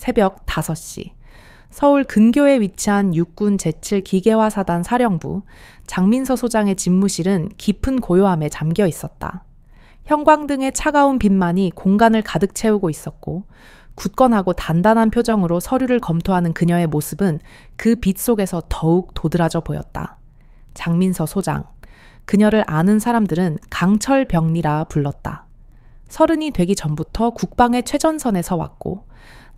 새벽 5시 서울 근교에 위치한 육군 제7기계화사단 사령부 장민서 소장의 집무실은 깊은 고요함에 잠겨 있었다. 형광등의 차가운 빛만이 공간을 가득 채우고 있었고 굳건하고 단단한 표정으로 서류를 검토하는 그녀의 모습은 그 빛 속에서 더욱 도드라져 보였다. 장민서 소장. 그녀를 아는 사람들은 강철병리라 불렀다. 30이 되기 전부터 국방의 최전선에 서왔고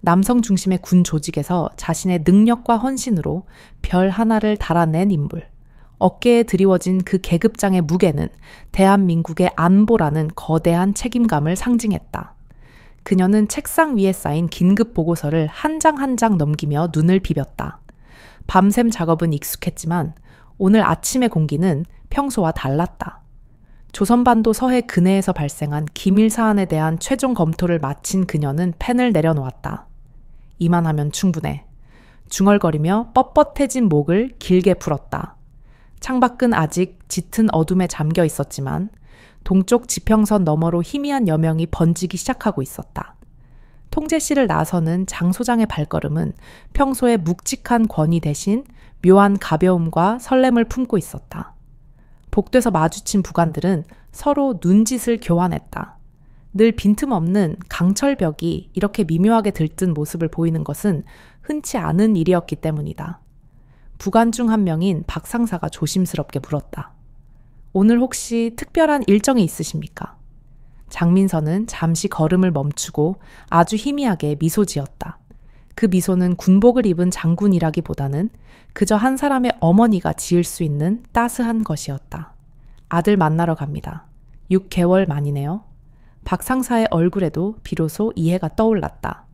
남성 중심의 군 조직에서 자신의 능력과 헌신으로 별 하나를 달아낸 인물. 어깨에 드리워진 그 계급장의 무게는 대한민국의 안보라는 거대한 책임감을 상징했다. 그녀는 책상 위에 쌓인 긴급 보고서를 한 장 한 장 넘기며 눈을 비볐다. 밤샘 작업은 익숙했지만 오늘 아침의 공기는 평소와 달랐다. 조선반도 서해 근해에서 발생한 기밀 사안에 대한 최종 검토를 마친 그녀는 펜을 내려놓았다. 이만하면 충분해. 중얼거리며 뻣뻣해진 목을 길게 풀었다. 창밖은 아직 짙은 어둠에 잠겨 있었지만 동쪽 지평선 너머로 희미한 여명이 번지기 시작하고 있었다. 통제실을 나서는 장 소장의 발걸음은 평소의 묵직한 권위 대신 묘한 가벼움과 설렘을 품고 있었다. 복도에서 마주친 부관들은 서로 눈짓을 교환했다. 늘 빈틈없는 강철벽이 이렇게 미묘하게 들뜬 모습을 보이는 것은 흔치 않은 일이었기 때문이다. 부관 중 한 명인 박 상사가 조심스럽게 물었다. 오늘 혹시 특별한 일정이 있으십니까? 장민서는 잠시 걸음을 멈추고 아주 희미하게 미소 지었다. 그 미소는 군복을 입은 장군이라기보다는 그저 한 사람의 어머니가 지을 수 있는 따스한 것이었다. 아들 만나러 갑니다. 6개월 만이네요. 박 상사의 얼굴에도 비로소 이해가 떠올랐다.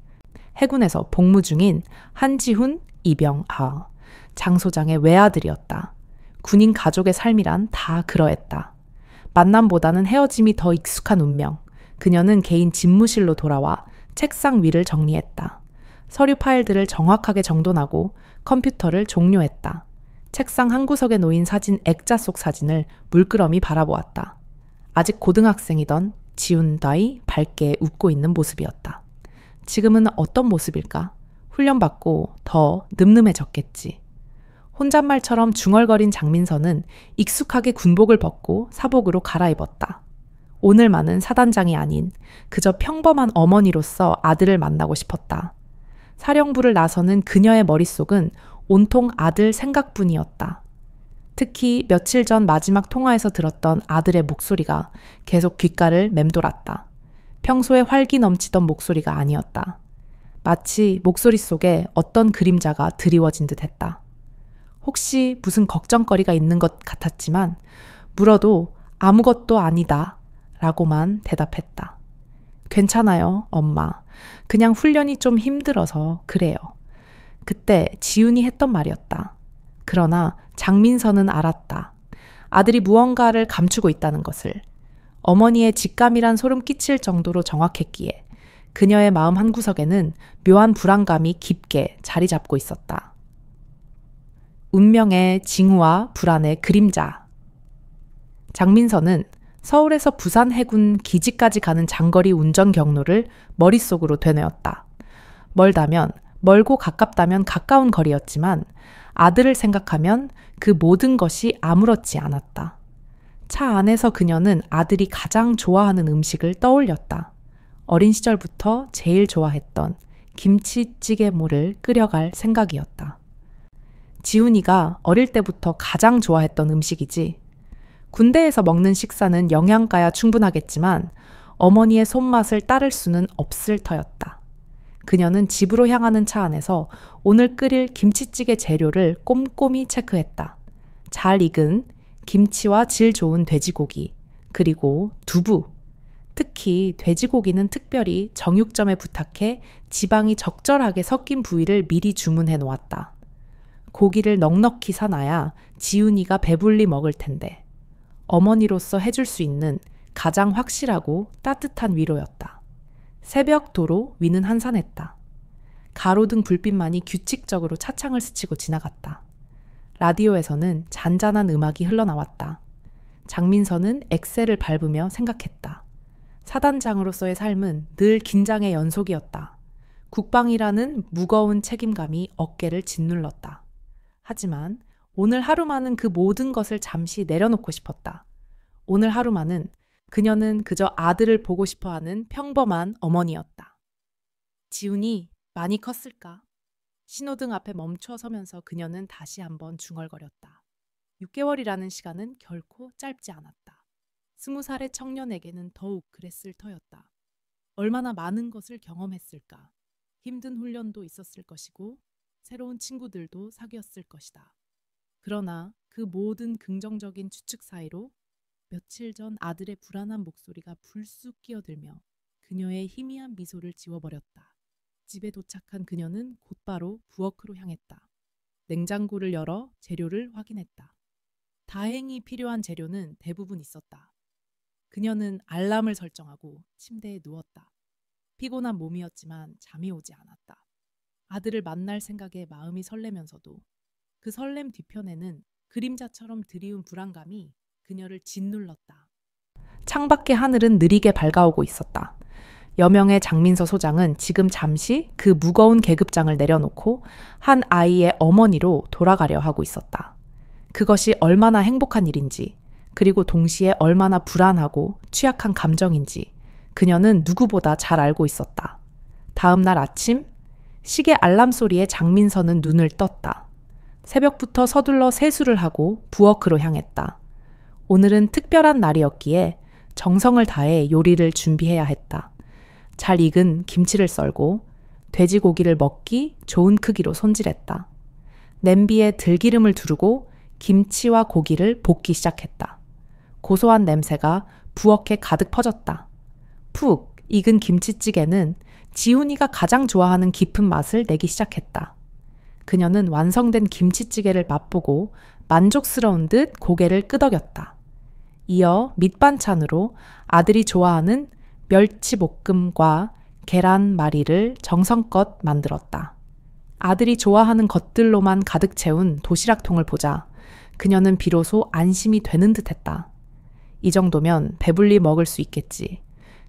해군에서 복무 중인 한지훈, 이병아, 장 소장의 외아들이었다. 군인 가족의 삶이란 다 그러했다. 만남보다는 헤어짐이 더 익숙한 운명. 그녀는 개인 집무실로 돌아와 책상 위를 정리했다. 서류 파일들을 정확하게 정돈하고 컴퓨터를 종료했다. 책상 한 구석에 놓인 사진 액자 속 사진을 물끄러미 바라보았다. 아직 고등학생이던 지훈다이 밝게 웃고 있는 모습이었다. 지금은 어떤 모습일까? 훈련받고 더 늠름해졌겠지. 혼잣말처럼 중얼거린 장민서는 익숙하게 군복을 벗고 사복으로 갈아입었다. 오늘만은 사단장이 아닌 그저 평범한 어머니로서 아들을 만나고 싶었다. 사령부를 나서는 그녀의 머릿속은 온통 아들 생각뿐이었다. 특히 며칠 전 마지막 통화에서 들었던 아들의 목소리가 계속 귓가를 맴돌았다. 평소에 활기 넘치던 목소리가 아니었다. 마치 목소리 속에 어떤 그림자가 드리워진 듯 했다. 혹시 무슨 걱정거리가 있는 것 같았지만 물어도 아무것도 아니다 라고만 대답했다. 괜찮아요, 엄마. 그냥 훈련이 좀 힘들어서 그래요. 그때 지훈이 했던 말이었다. 그러나 장민서는 알았다. 아들이 무언가를 감추고 있다는 것을. 어머니의 직감이란 소름 끼칠 정도로 정확했기에 그녀의 마음 한구석에는 묘한 불안감이 깊게 자리 잡고 있었다. 운명의 징후와 불안의 그림자. 장민서는 서울에서 부산 해군 기지까지 가는 장거리 운전 경로를 머릿속으로 되뇌었다. 멀다면, 멀고 가깝다면 가까운 거리였지만 아들을 생각하면 그 모든 것이 아무렇지 않았다. 차 안에서 그녀는 아들이 가장 좋아하는 음식을 떠올렸다. 어린 시절부터 제일 좋아했던 김치찌개물을 끓여갈 생각이었다. 지훈이가 어릴 때부터 가장 좋아했던 음식이지. 군대에서 먹는 식사는 영양가야 충분하겠지만 어머니의 손맛을 따를 수는 없을 터였다. 그녀는 집으로 향하는 차 안에서 오늘 끓일 김치찌개 재료를 꼼꼼히 체크했다. 잘 익은 김치와 질 좋은 돼지고기, 그리고 두부. 특히 돼지고기는 특별히 정육점에 부탁해 지방이 적절하게 섞인 부위를 미리 주문해 놓았다. 고기를 넉넉히 사놔야 지훈이가 배불리 먹을 텐데 어머니로서 해줄 수 있는 가장 확실하고 따뜻한 위로였다. 새벽 도로 위는 한산했다. 가로등 불빛만이 규칙적으로 차창을 스치고 지나갔다. 라디오에서는 잔잔한 음악이 흘러나왔다. 장민서는 엑셀을 밟으며 생각했다. 사단장으로서의 삶은 늘 긴장의 연속이었다. 국방이라는 무거운 책임감이 어깨를 짓눌렀다. 하지만 오늘 하루만은 그 모든 것을 잠시 내려놓고 싶었다. 오늘 하루만은 그녀는 그저 아들을 보고 싶어하는 평범한 어머니였다. 지훈이 많이 컸을까? 신호등 앞에 멈춰 서면서 그녀는 다시 한번 중얼거렸다. 6개월이라는 시간은 결코 짧지 않았다. 20살의 청년에게는 더욱 그랬을 터였다. 얼마나 많은 것을 경험했을까? 힘든 훈련도 있었을 것이고 새로운 친구들도 사귀었을 것이다. 그러나 그 모든 긍정적인 추측 사이로 며칠 전 아들의 불안한 목소리가 불쑥 끼어들며 그녀의 희미한 미소를 지워버렸다. 집에 도착한 그녀는 곧바로 부엌으로 향했다. 냉장고를 열어 재료를 확인했다. 다행히 필요한 재료는 대부분 있었다. 그녀는 알람을 설정하고 침대에 누웠다. 피곤한 몸이었지만 잠이 오지 않았다. 아들을 만날 생각에 마음이 설레면서도 그 설렘 뒤편에는 그림자처럼 드리운 불안감이 그녀를 짓눌렀다. 창밖의 하늘은 느리게 밝아오고 있었다. 여명의 장민서 소장은 지금 잠시 그 무거운 계급장을 내려놓고 한 아이의 어머니로 돌아가려 하고 있었다. 그것이 얼마나 행복한 일인지, 그리고 동시에 얼마나 불안하고 취약한 감정인지 그녀는 누구보다 잘 알고 있었다. 다음 날 아침, 시계 알람 소리에 장민서는 눈을 떴다. 새벽부터 서둘러 세수를 하고 부엌으로 향했다. 오늘은 특별한 날이었기에 정성을 다해 요리를 준비해야 했다. 잘 익은 김치를 썰고 돼지고기를 먹기 좋은 크기로 손질했다. 냄비에 들기름을 두르고 김치와 고기를 볶기 시작했다. 고소한 냄새가 부엌에 가득 퍼졌다. 푹 익은 김치찌개는 지훈이가 가장 좋아하는 깊은 맛을 내기 시작했다. 그녀는 완성된 김치찌개를 맛보고 만족스러운 듯 고개를 끄덕였다. 이어 밑반찬으로 아들이 좋아하는 멸치볶음과 계란말이를 정성껏 만들었다. 아들이 좋아하는 것들로만 가득 채운 도시락통을 보자 그녀는 비로소 안심이 되는 듯했다. 이 정도면 배불리 먹을 수 있겠지.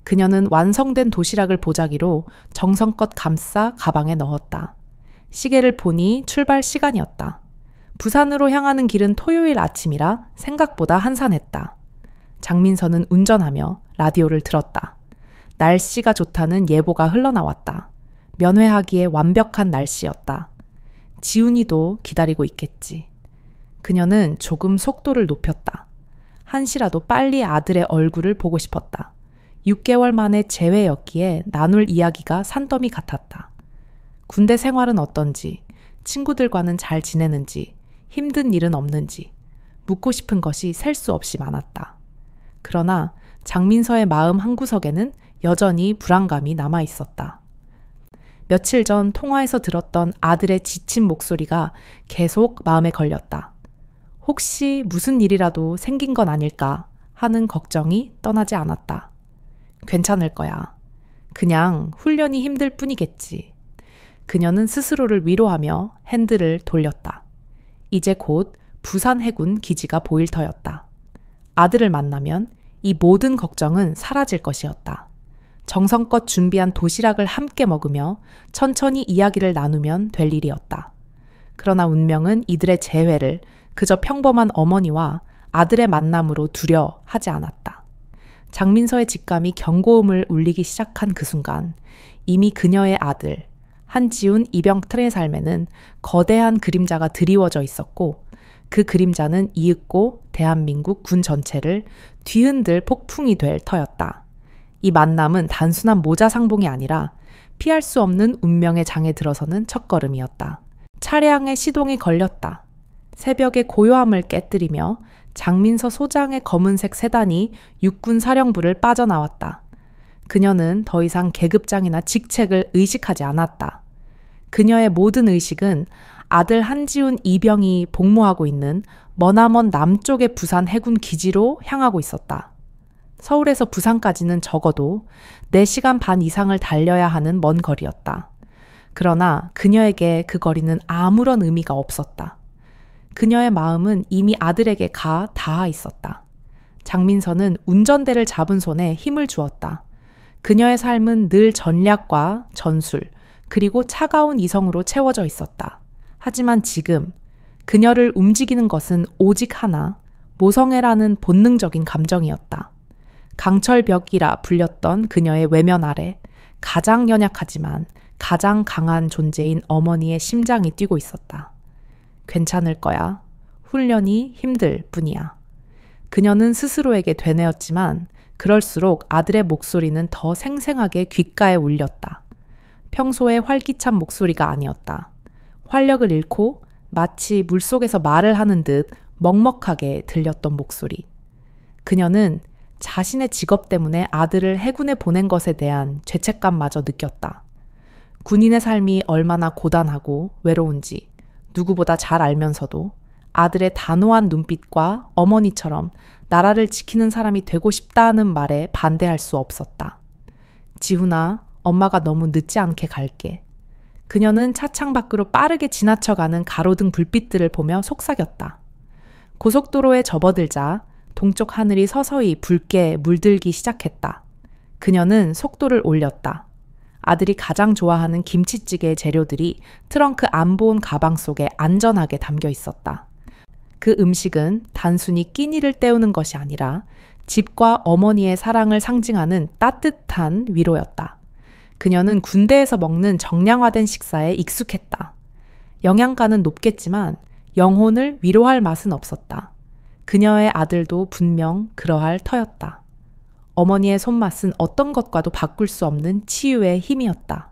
그녀는 완성된 도시락을 보자기로 정성껏 감싸 가방에 넣었다. 시계를 보니 출발 시간이었다. 부산으로 향하는 길은 토요일 아침이라 생각보다 한산했다. 장민서는 운전하며 라디오를 들었다. 날씨가 좋다는 예보가 흘러나왔다. 면회하기에 완벽한 날씨였다. 지훈이도 기다리고 있겠지. 그녀는 조금 속도를 높였다. 한시라도 빨리 아들의 얼굴을 보고 싶었다. 6개월 만에 재회였기에 나눌 이야기가 산더미 같았다. 군대 생활은 어떤지, 친구들과는 잘 지내는지, 힘든 일은 없는지 묻고 싶은 것이 셀 수 없이 많았다. 그러나 장민서의 마음 한구석에는 여전히 불안감이 남아 있었다. 며칠 전 통화에서 들었던 아들의 지친 목소리가 계속 마음에 걸렸다. 혹시 무슨 일이라도 생긴 건 아닐까 하는 걱정이 떠나지 않았다. 괜찮을 거야. 그냥 훈련이 힘들 뿐이겠지. 그녀는 스스로를 위로하며 핸들을 돌렸다. 이제 곧 부산 해군 기지가 보일 터였다. 아들을 만나면 이 모든 걱정은 사라질 것이었다. 정성껏 준비한 도시락을 함께 먹으며 천천히 이야기를 나누면 될 일이었다. 그러나 운명은 이들의 재회를 그저 평범한 어머니와 아들의 만남으로 두려 하지 않았다. 장민서의 직감이 경고음을 울리기 시작한 그 순간 이미 그녀의 아들 한지훈 이병틀의 삶에는 거대한 그림자가 드리워져 있었고 그 그림자는 이윽고 대한민국 군 전체를 뒤흔들 폭풍이 될 터였다. 이 만남은 단순한 모자상봉이 아니라 피할 수 없는 운명의 장에 들어서는 첫걸음이었다. 차량의 시동이 걸렸다. 새벽의 고요함을 깨뜨리며 장민서 소장의 검은색 세단이 육군 사령부를 빠져나왔다. 그녀는 더 이상 계급장이나 직책을 의식하지 않았다. 그녀의 모든 의식은 아들 한지훈 이병이 복무하고 있는 머나먼 남쪽의 부산 해군 기지로 향하고 있었다. 서울에서 부산까지는 적어도 4시간 반 이상을 달려야 하는 먼 거리였다. 그러나 그녀에게 그 거리는 아무런 의미가 없었다. 그녀의 마음은 이미 아들에게 가 닿아 있었다. 장민서는 운전대를 잡은 손에 힘을 주었다. 그녀의 삶은 늘 전략과 전술, 그리고 차가운 이성으로 채워져 있었다. 하지만 지금 그녀를 움직이는 것은 오직 하나, 모성애라는 본능적인 감정이었다. 강철벽이라 불렸던 그녀의 외면 아래 가장 연약하지만 가장 강한 존재인 어머니의 심장이 뛰고 있었다. 괜찮을 거야. 훈련이 힘들 뿐이야. 그녀는 스스로에게 되뇌었지만 그럴수록 아들의 목소리는 더 생생하게 귓가에 울렸다. 평소의 활기찬 목소리가 아니었다. 활력을 잃고 마치 물속에서 말을 하는 듯 먹먹하게 들렸던 목소리. 그녀는 자신의 직업 때문에 아들을 해군에 보낸 것에 대한 죄책감마저 느꼈다. 군인의 삶이 얼마나 고단하고 외로운지 누구보다 잘 알면서도 아들의 단호한 눈빛과 어머니처럼 나라를 지키는 사람이 되고 싶다는 말에 반대할 수 없었다. 지훈아, 엄마가 너무 늦지 않게 갈게. 그녀는 차창 밖으로 빠르게 지나쳐가는 가로등 불빛들을 보며 속삭였다. 고속도로에 접어들자 동쪽 하늘이 서서히 붉게 물들기 시작했다. 그녀는 속도를 올렸다. 아들이 가장 좋아하는 김치찌개의 재료들이 트렁크 안 보온 가방 속에 안전하게 담겨 있었다. 그 음식은 단순히 끼니를 때우는 것이 아니라 집과 어머니의 사랑을 상징하는 따뜻한 위로였다. 그녀는 군대에서 먹는 정량화된 식사에 익숙했다. 영양가는 높겠지만 영혼을 위로할 맛은 없었다. 그녀의 아들도 분명 그러할 터였다. 어머니의 손맛은 어떤 것과도 바꿀 수 없는 치유의 힘이었다.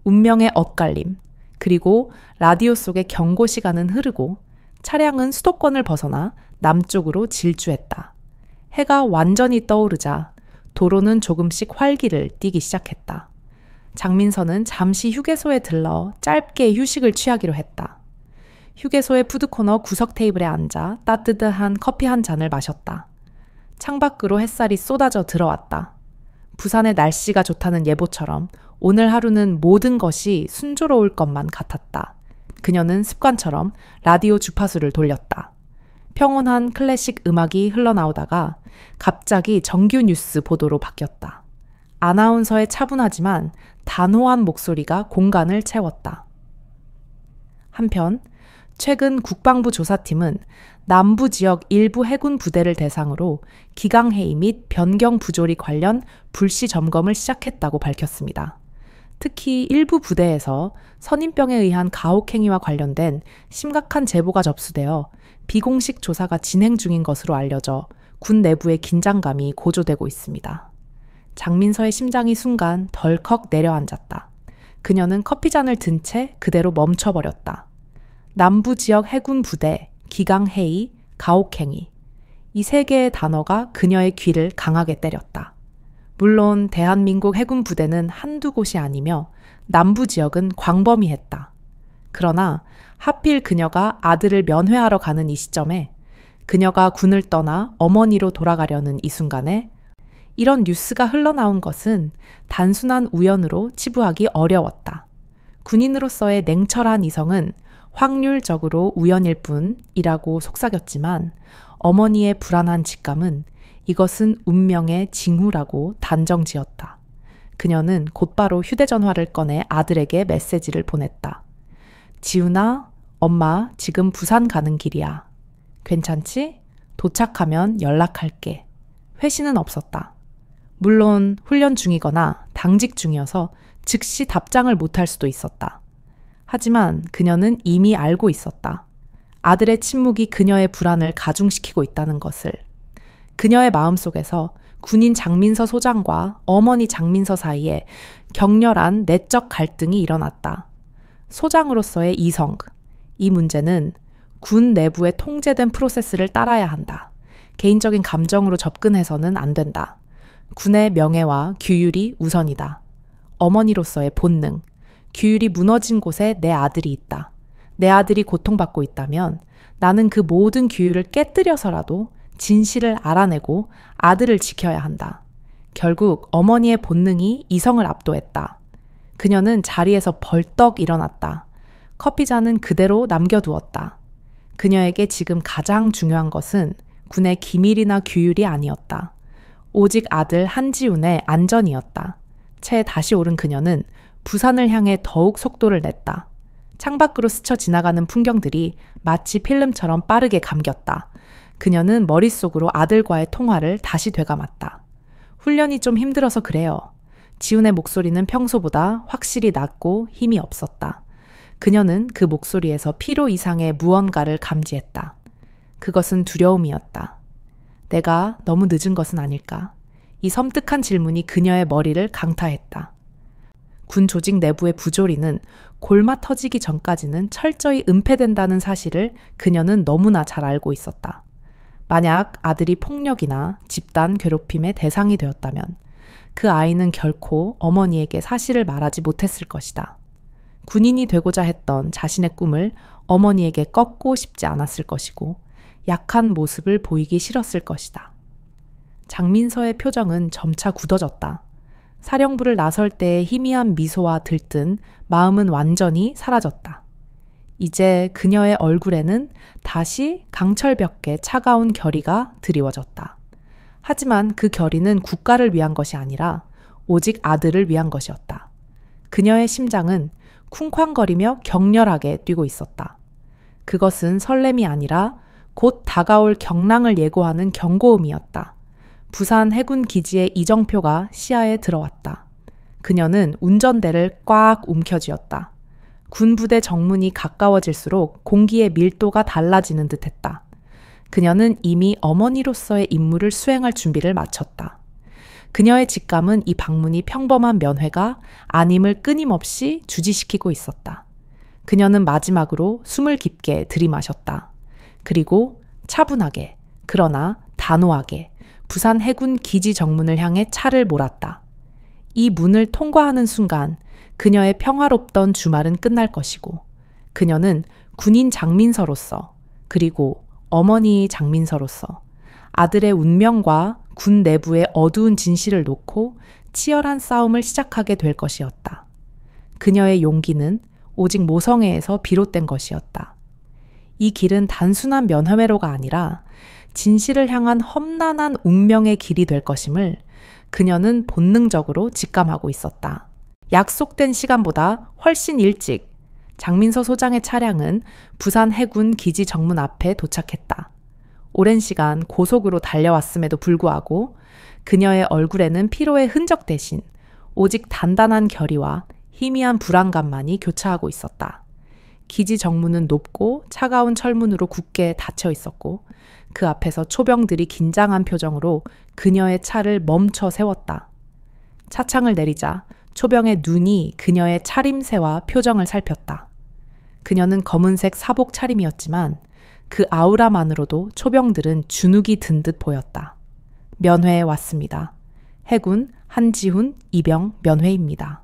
운명의 엇갈림, 그리고 라디오 속의 경고 시간은 흐르고 차량은 수도권을 벗어나 남쪽으로 질주했다. 해가 완전히 떠오르자 도로는 조금씩 활기를 띠기 시작했다. 장민서는 잠시 휴게소에 들러 짧게 휴식을 취하기로 했다. 휴게소의 푸드코너 구석 테이블에 앉아 따뜻한 커피 한 잔을 마셨다. 창밖으로 햇살이 쏟아져 들어왔다. 부산의 날씨가 좋다는 예보처럼 오늘 하루는 모든 것이 순조로울 것만 같았다. 그녀는 습관처럼 라디오 주파수를 돌렸다. 평온한 클래식 음악이 흘러나오다가 갑자기 정규 뉴스 보도로 바뀌었다. 아나운서의 차분하지만 단호한 목소리가 공간을 채웠다. 한편 최근 국방부 조사팀은 남부 지역 일부 해군 부대를 대상으로 기강해이 및 변경 부조리 관련 불시 점검을 시작했다고 밝혔습니다. 특히 일부 부대에서 선임병에 의한 가혹행위와 관련된 심각한 제보가 접수되어 비공식 조사가 진행 중인 것으로 알려져 군 내부의 긴장감이 고조되고 있습니다. 장민서의 심장이 순간 덜컥 내려앉았다. 그녀는 커피잔을 든 채 그대로 멈춰버렸다. 남부 지역 해군 부대, 기강해이, 가혹행위. 이 세 개의 단어가 그녀의 귀를 강하게 때렸다. 물론 대한민국 해군 부대는 한두 곳이 아니며 남부 지역은 광범위했다. 그러나 하필 그녀가 아들을 면회하러 가는 이 시점에 그녀가 군을 떠나 어머니로 돌아가려는 이 순간에 이런 뉴스가 흘러나온 것은 단순한 우연으로 치부하기 어려웠다. 군인으로서의 냉철한 이성은 확률적으로 우연일 뿐이라고 속삭였지만 어머니의 불안한 직감은 이것은 운명의 징후라고 단정지었다. 그녀는 곧바로 휴대전화를 꺼내 아들에게 메시지를 보냈다. 지훈아, 엄마 지금 부산 가는 길이야. 괜찮지? 도착하면 연락할게. 회신은 없었다. 물론 훈련 중이거나 당직 중이어서 즉시 답장을 못할 수도 있었다. 하지만 그녀는 이미 알고 있었다. 아들의 침묵이 그녀의 불안을 가중시키고 있다는 것을. 그녀의 마음속에서 군인 장민서 소장과 어머니 장민서 사이에 격렬한 내적 갈등이 일어났다. 소장으로서의 이성, 이 문제는 군 내부의 통제된 프로세스를 따라야 한다. 개인적인 감정으로 접근해서는 안 된다. 군의 명예와 규율이 우선이다. 어머니로서의 본능, 규율이 무너진 곳에 내 아들이 있다. 내 아들이 고통받고 있다면 나는 그 모든 규율을 깨뜨려서라도 진실을 알아내고 아들을 지켜야 한다. 결국 어머니의 본능이 이성을 압도했다. 그녀는 자리에서 벌떡 일어났다. 커피잔은 그대로 남겨두었다. 그녀에게 지금 가장 중요한 것은 군의 기밀이나 규율이 아니었다. 오직 아들 한지훈의 안전이었다. 채 다시 오른 그녀는 부산을 향해 더욱 속도를 냈다. 창밖으로 스쳐 지나가는 풍경들이 마치 필름처럼 빠르게 감겼다. 그녀는 머릿속으로 아들과의 통화를 다시 되감았다. 훈련이 좀 힘들어서 그래요. 지훈의 목소리는 평소보다 확실히 낮고 힘이 없었다. 그녀는 그 목소리에서 피로 이상의 무언가를 감지했다. 그것은 두려움이었다. 내가 너무 늦은 것은 아닐까? 이 섬뜩한 질문이 그녀의 머리를 강타했다. 군 조직 내부의 부조리는 골마 터지기 전까지는 철저히 은폐된다는 사실을 그녀는 너무나 잘 알고 있었다. 만약 아들이 폭력이나 집단 괴롭힘의 대상이 되었다면 그 아이는 결코 어머니에게 사실을 말하지 못했을 것이다. 군인이 되고자 했던 자신의 꿈을 어머니에게 꺾고 싶지 않았을 것이고 약한 모습을 보이기 싫었을 것이다. 장민서의 표정은 점차 굳어졌다. 사령부를 나설 때의 희미한 미소와 들뜬 마음은 완전히 사라졌다. 이제 그녀의 얼굴에는 다시 강철벽의 차가운 결의가 드리워졌다. 하지만 그 결의는 국가를 위한 것이 아니라 오직 아들을 위한 것이었다. 그녀의 심장은 쿵쾅거리며 격렬하게 뛰고 있었다. 그것은 설렘이 아니라 곧 다가올 경랑을 예고하는 경고음이었다. 부산 해군 기지의 이정표가 시야에 들어왔다. 그녀는 운전대를 꽉 움켜쥐었다. 군부대 정문이 가까워질수록 공기의 밀도가 달라지는 듯했다. 그녀는 이미 어머니로서의 임무를 수행할 준비를 마쳤다. 그녀의 직감은 이 방문이 평범한 면회가 아님을 끊임없이 주지시키고 있었다. 그녀는 마지막으로 숨을 깊게 들이마셨다. 그리고 차분하게, 그러나 단호하게 부산 해군 기지 정문을 향해 차를 몰았다. 이 문을 통과하는 순간 그녀의 평화롭던 주말은 끝날 것이고 그녀는 군인 장민서로서 그리고 어머니의 장민서로서 아들의 운명과 군 내부의 어두운 진실을 놓고 치열한 싸움을 시작하게 될 것이었다. 그녀의 용기는 오직 모성애에서 비롯된 것이었다. 이 길은 단순한 면회로가 아니라 진실을 향한 험난한 운명의 길이 될 것임을 그녀는 본능적으로 직감하고 있었다. 약속된 시간보다 훨씬 일찍 장민서 소장의 차량은 부산 해군 기지 정문 앞에 도착했다. 오랜 시간 고속으로 달려왔음에도 불구하고 그녀의 얼굴에는 피로의 흔적 대신 오직 단단한 결의와 희미한 불안감만이 교차하고 있었다. 기지 정문은 높고 차가운 철문으로 굳게 닫혀 있었고 그 앞에서 초병들이 긴장한 표정으로 그녀의 차를 멈춰 세웠다. 차창을 내리자 초병의 눈이 그녀의 차림새와 표정을 살폈다. 그녀는 검은색 사복 차림이었지만 그 아우라만으로도 초병들은 주눅이 든 듯 보였다. 면회에 왔습니다. 해군 한지훈 이병 면회입니다.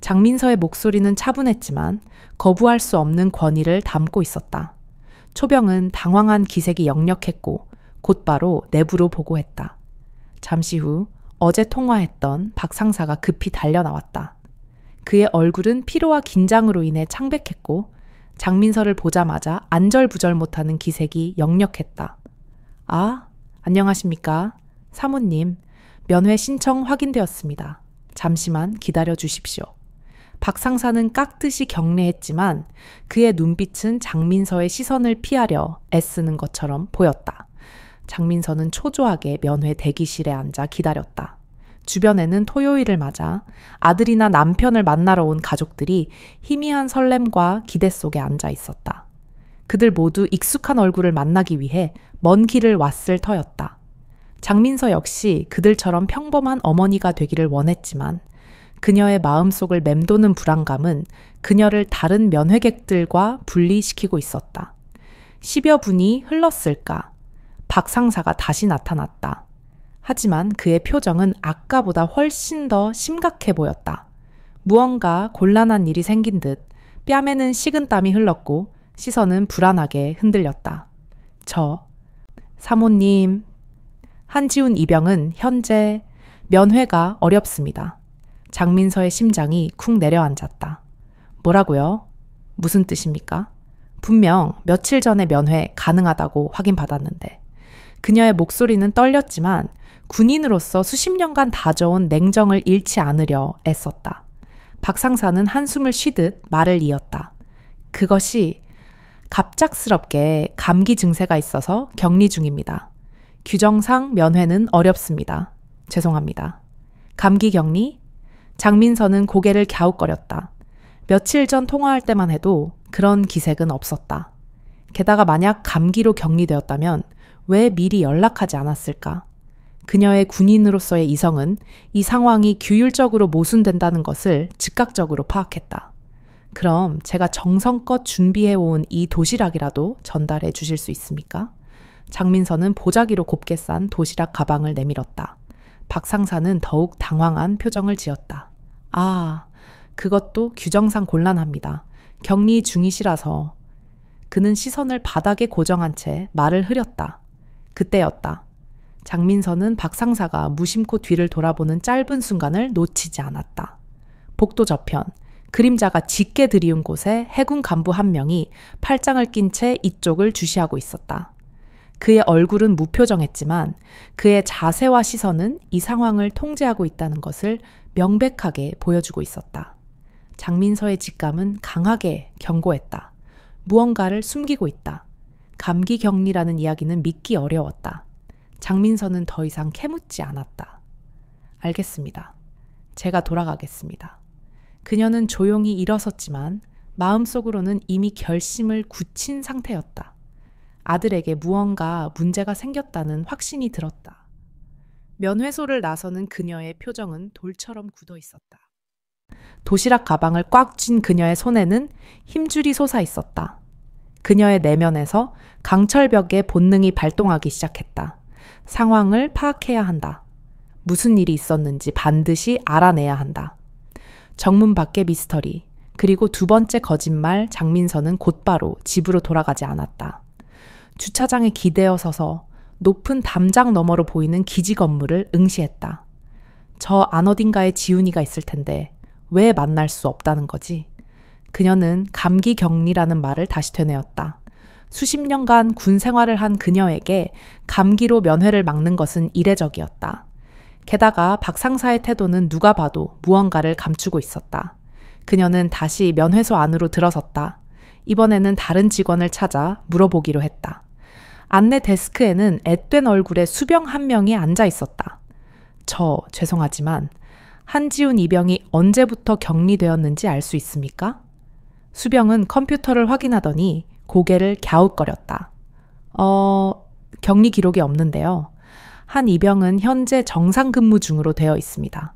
장민서의 목소리는 차분했지만 거부할 수 없는 권위를 담고 있었다. 초병은 당황한 기색이 역력했고 곧바로 내부로 보고했다. 잠시 후 어제 통화했던 박 상사가 급히 달려나왔다. 그의 얼굴은 피로와 긴장으로 인해 창백했고 장민서를 보자마자 안절부절 못하는 기색이 역력했다. 아, 안녕하십니까. 사모님, 면회 신청 확인되었습니다. 잠시만 기다려 주십시오. 박 상사는 깍듯이 경례했지만 그의 눈빛은 장민서의 시선을 피하려 애쓰는 것처럼 보였다. 장민서는 초조하게 면회 대기실에 앉아 기다렸다. 주변에는 토요일을 맞아 아들이나 남편을 만나러 온 가족들이 희미한 설렘과 기대 속에 앉아 있었다. 그들 모두 익숙한 얼굴을 만나기 위해 먼 길을 왔을 터였다. 장민서 역시 그들처럼 평범한 어머니가 되기를 원했지만 그녀의 마음속을 맴도는 불안감은 그녀를 다른 면회객들과 분리시키고 있었다. 10여 분이 흘렀을까? 박 상사가 다시 나타났다. 하지만 그의 표정은 아까보다 훨씬 더 심각해 보였다. 무언가 곤란한 일이 생긴 듯 뺨에는 식은땀이 흘렀고 시선은 불안하게 흔들렸다. 사모님, 한지훈 이병은 현재 면회가 어렵습니다. 장민서의 심장이 쿵 내려앉았다. 뭐라고요? 무슨 뜻입니까? 분명 며칠 전에 면회 가능하다고 확인받았는데. 그녀의 목소리는 떨렸지만 군인으로서 수십 년간 다져온 냉정을 잃지 않으려 애썼다. 박 상사는 한숨을 쉬듯 말을 이었다. 그것이 갑작스럽게 감기 증세가 있어서 격리 중입니다. 규정상 면회는 어렵습니다. 죄송합니다. 감기 격리? 장민서는 고개를 갸웃거렸다. 며칠 전 통화할 때만 해도 그런 기색은 없었다. 게다가 만약 감기로 격리되었다면 왜 미리 연락하지 않았을까? 그녀의 군인으로서의 이성은 이 상황이 규율적으로 모순된다는 것을 즉각적으로 파악했다. 그럼 제가 정성껏 준비해온 이 도시락이라도 전달해 주실 수 있습니까? 장민서는 보자기로 곱게 싼 도시락 가방을 내밀었다. 박 상사는 더욱 당황한 표정을 지었다. 아, 그것도 규정상 곤란합니다. 격리 중이시라서. 그는 시선을 바닥에 고정한 채 말을 흐렸다. 그때였다. 장민서는 박 상사가 무심코 뒤를 돌아보는 짧은 순간을 놓치지 않았다. 복도 저편, 그림자가 짙게 들이운 곳에 해군 간부 한 명이 팔짱을 낀 채 이쪽을 주시하고 있었다. 그의 얼굴은 무표정했지만 그의 자세와 시선은 이 상황을 통제하고 있다는 것을 명백하게 보여주고 있었다. 장민서의 직감은 강하게 경고했다. 무언가를 숨기고 있다. 감기 격리라는 이야기는 믿기 어려웠다. 장민서는 더 이상 캐묻지 않았다. 알겠습니다. 제가 돌아가겠습니다. 그녀는 조용히 일어섰지만 마음속으로는 이미 결심을 굳힌 상태였다. 아들에게 무언가 문제가 생겼다는 확신이 들었다. 면회소를 나서는 그녀의 표정은 돌처럼 굳어 있었다. 도시락 가방을 꽉 쥔 그녀의 손에는 힘줄이 솟아 있었다. 그녀의 내면에서 강철벽의 본능이 발동하기 시작했다. 상황을 파악해야 한다. 무슨 일이 있었는지 반드시 알아내야 한다. 정문 밖의 미스터리, 그리고 두 번째 거짓말. 장민서는 곧바로 집으로 돌아가지 않았다. 주차장에 기대어 서서 높은 담장 너머로 보이는 기지 건물을 응시했다. 저 안 어딘가에 지훈이가 있을 텐데 왜 만날 수 없다는 거지? 그녀는 감기 격리라는 말을 다시 되뇌었다. 수십 년간 군 생활을 한 그녀에게 감기로 면회를 막는 것은 이례적이었다. 게다가 박 상사의 태도는 누가 봐도 무언가를 감추고 있었다. 그녀는 다시 면회소 안으로 들어섰다. 이번에는 다른 직원을 찾아 물어보기로 했다. 안내 데스크에는 앳된 얼굴의 수병 한 명이 앉아 있었다. 죄송하지만 한지훈 이병이 언제부터 격리되었는지 알 수 있습니까? 수병은 컴퓨터를 확인하더니 고개를 갸웃거렸다. 격리 기록이 없는데요. 한 이병은 현재 정상 근무 중으로 되어 있습니다.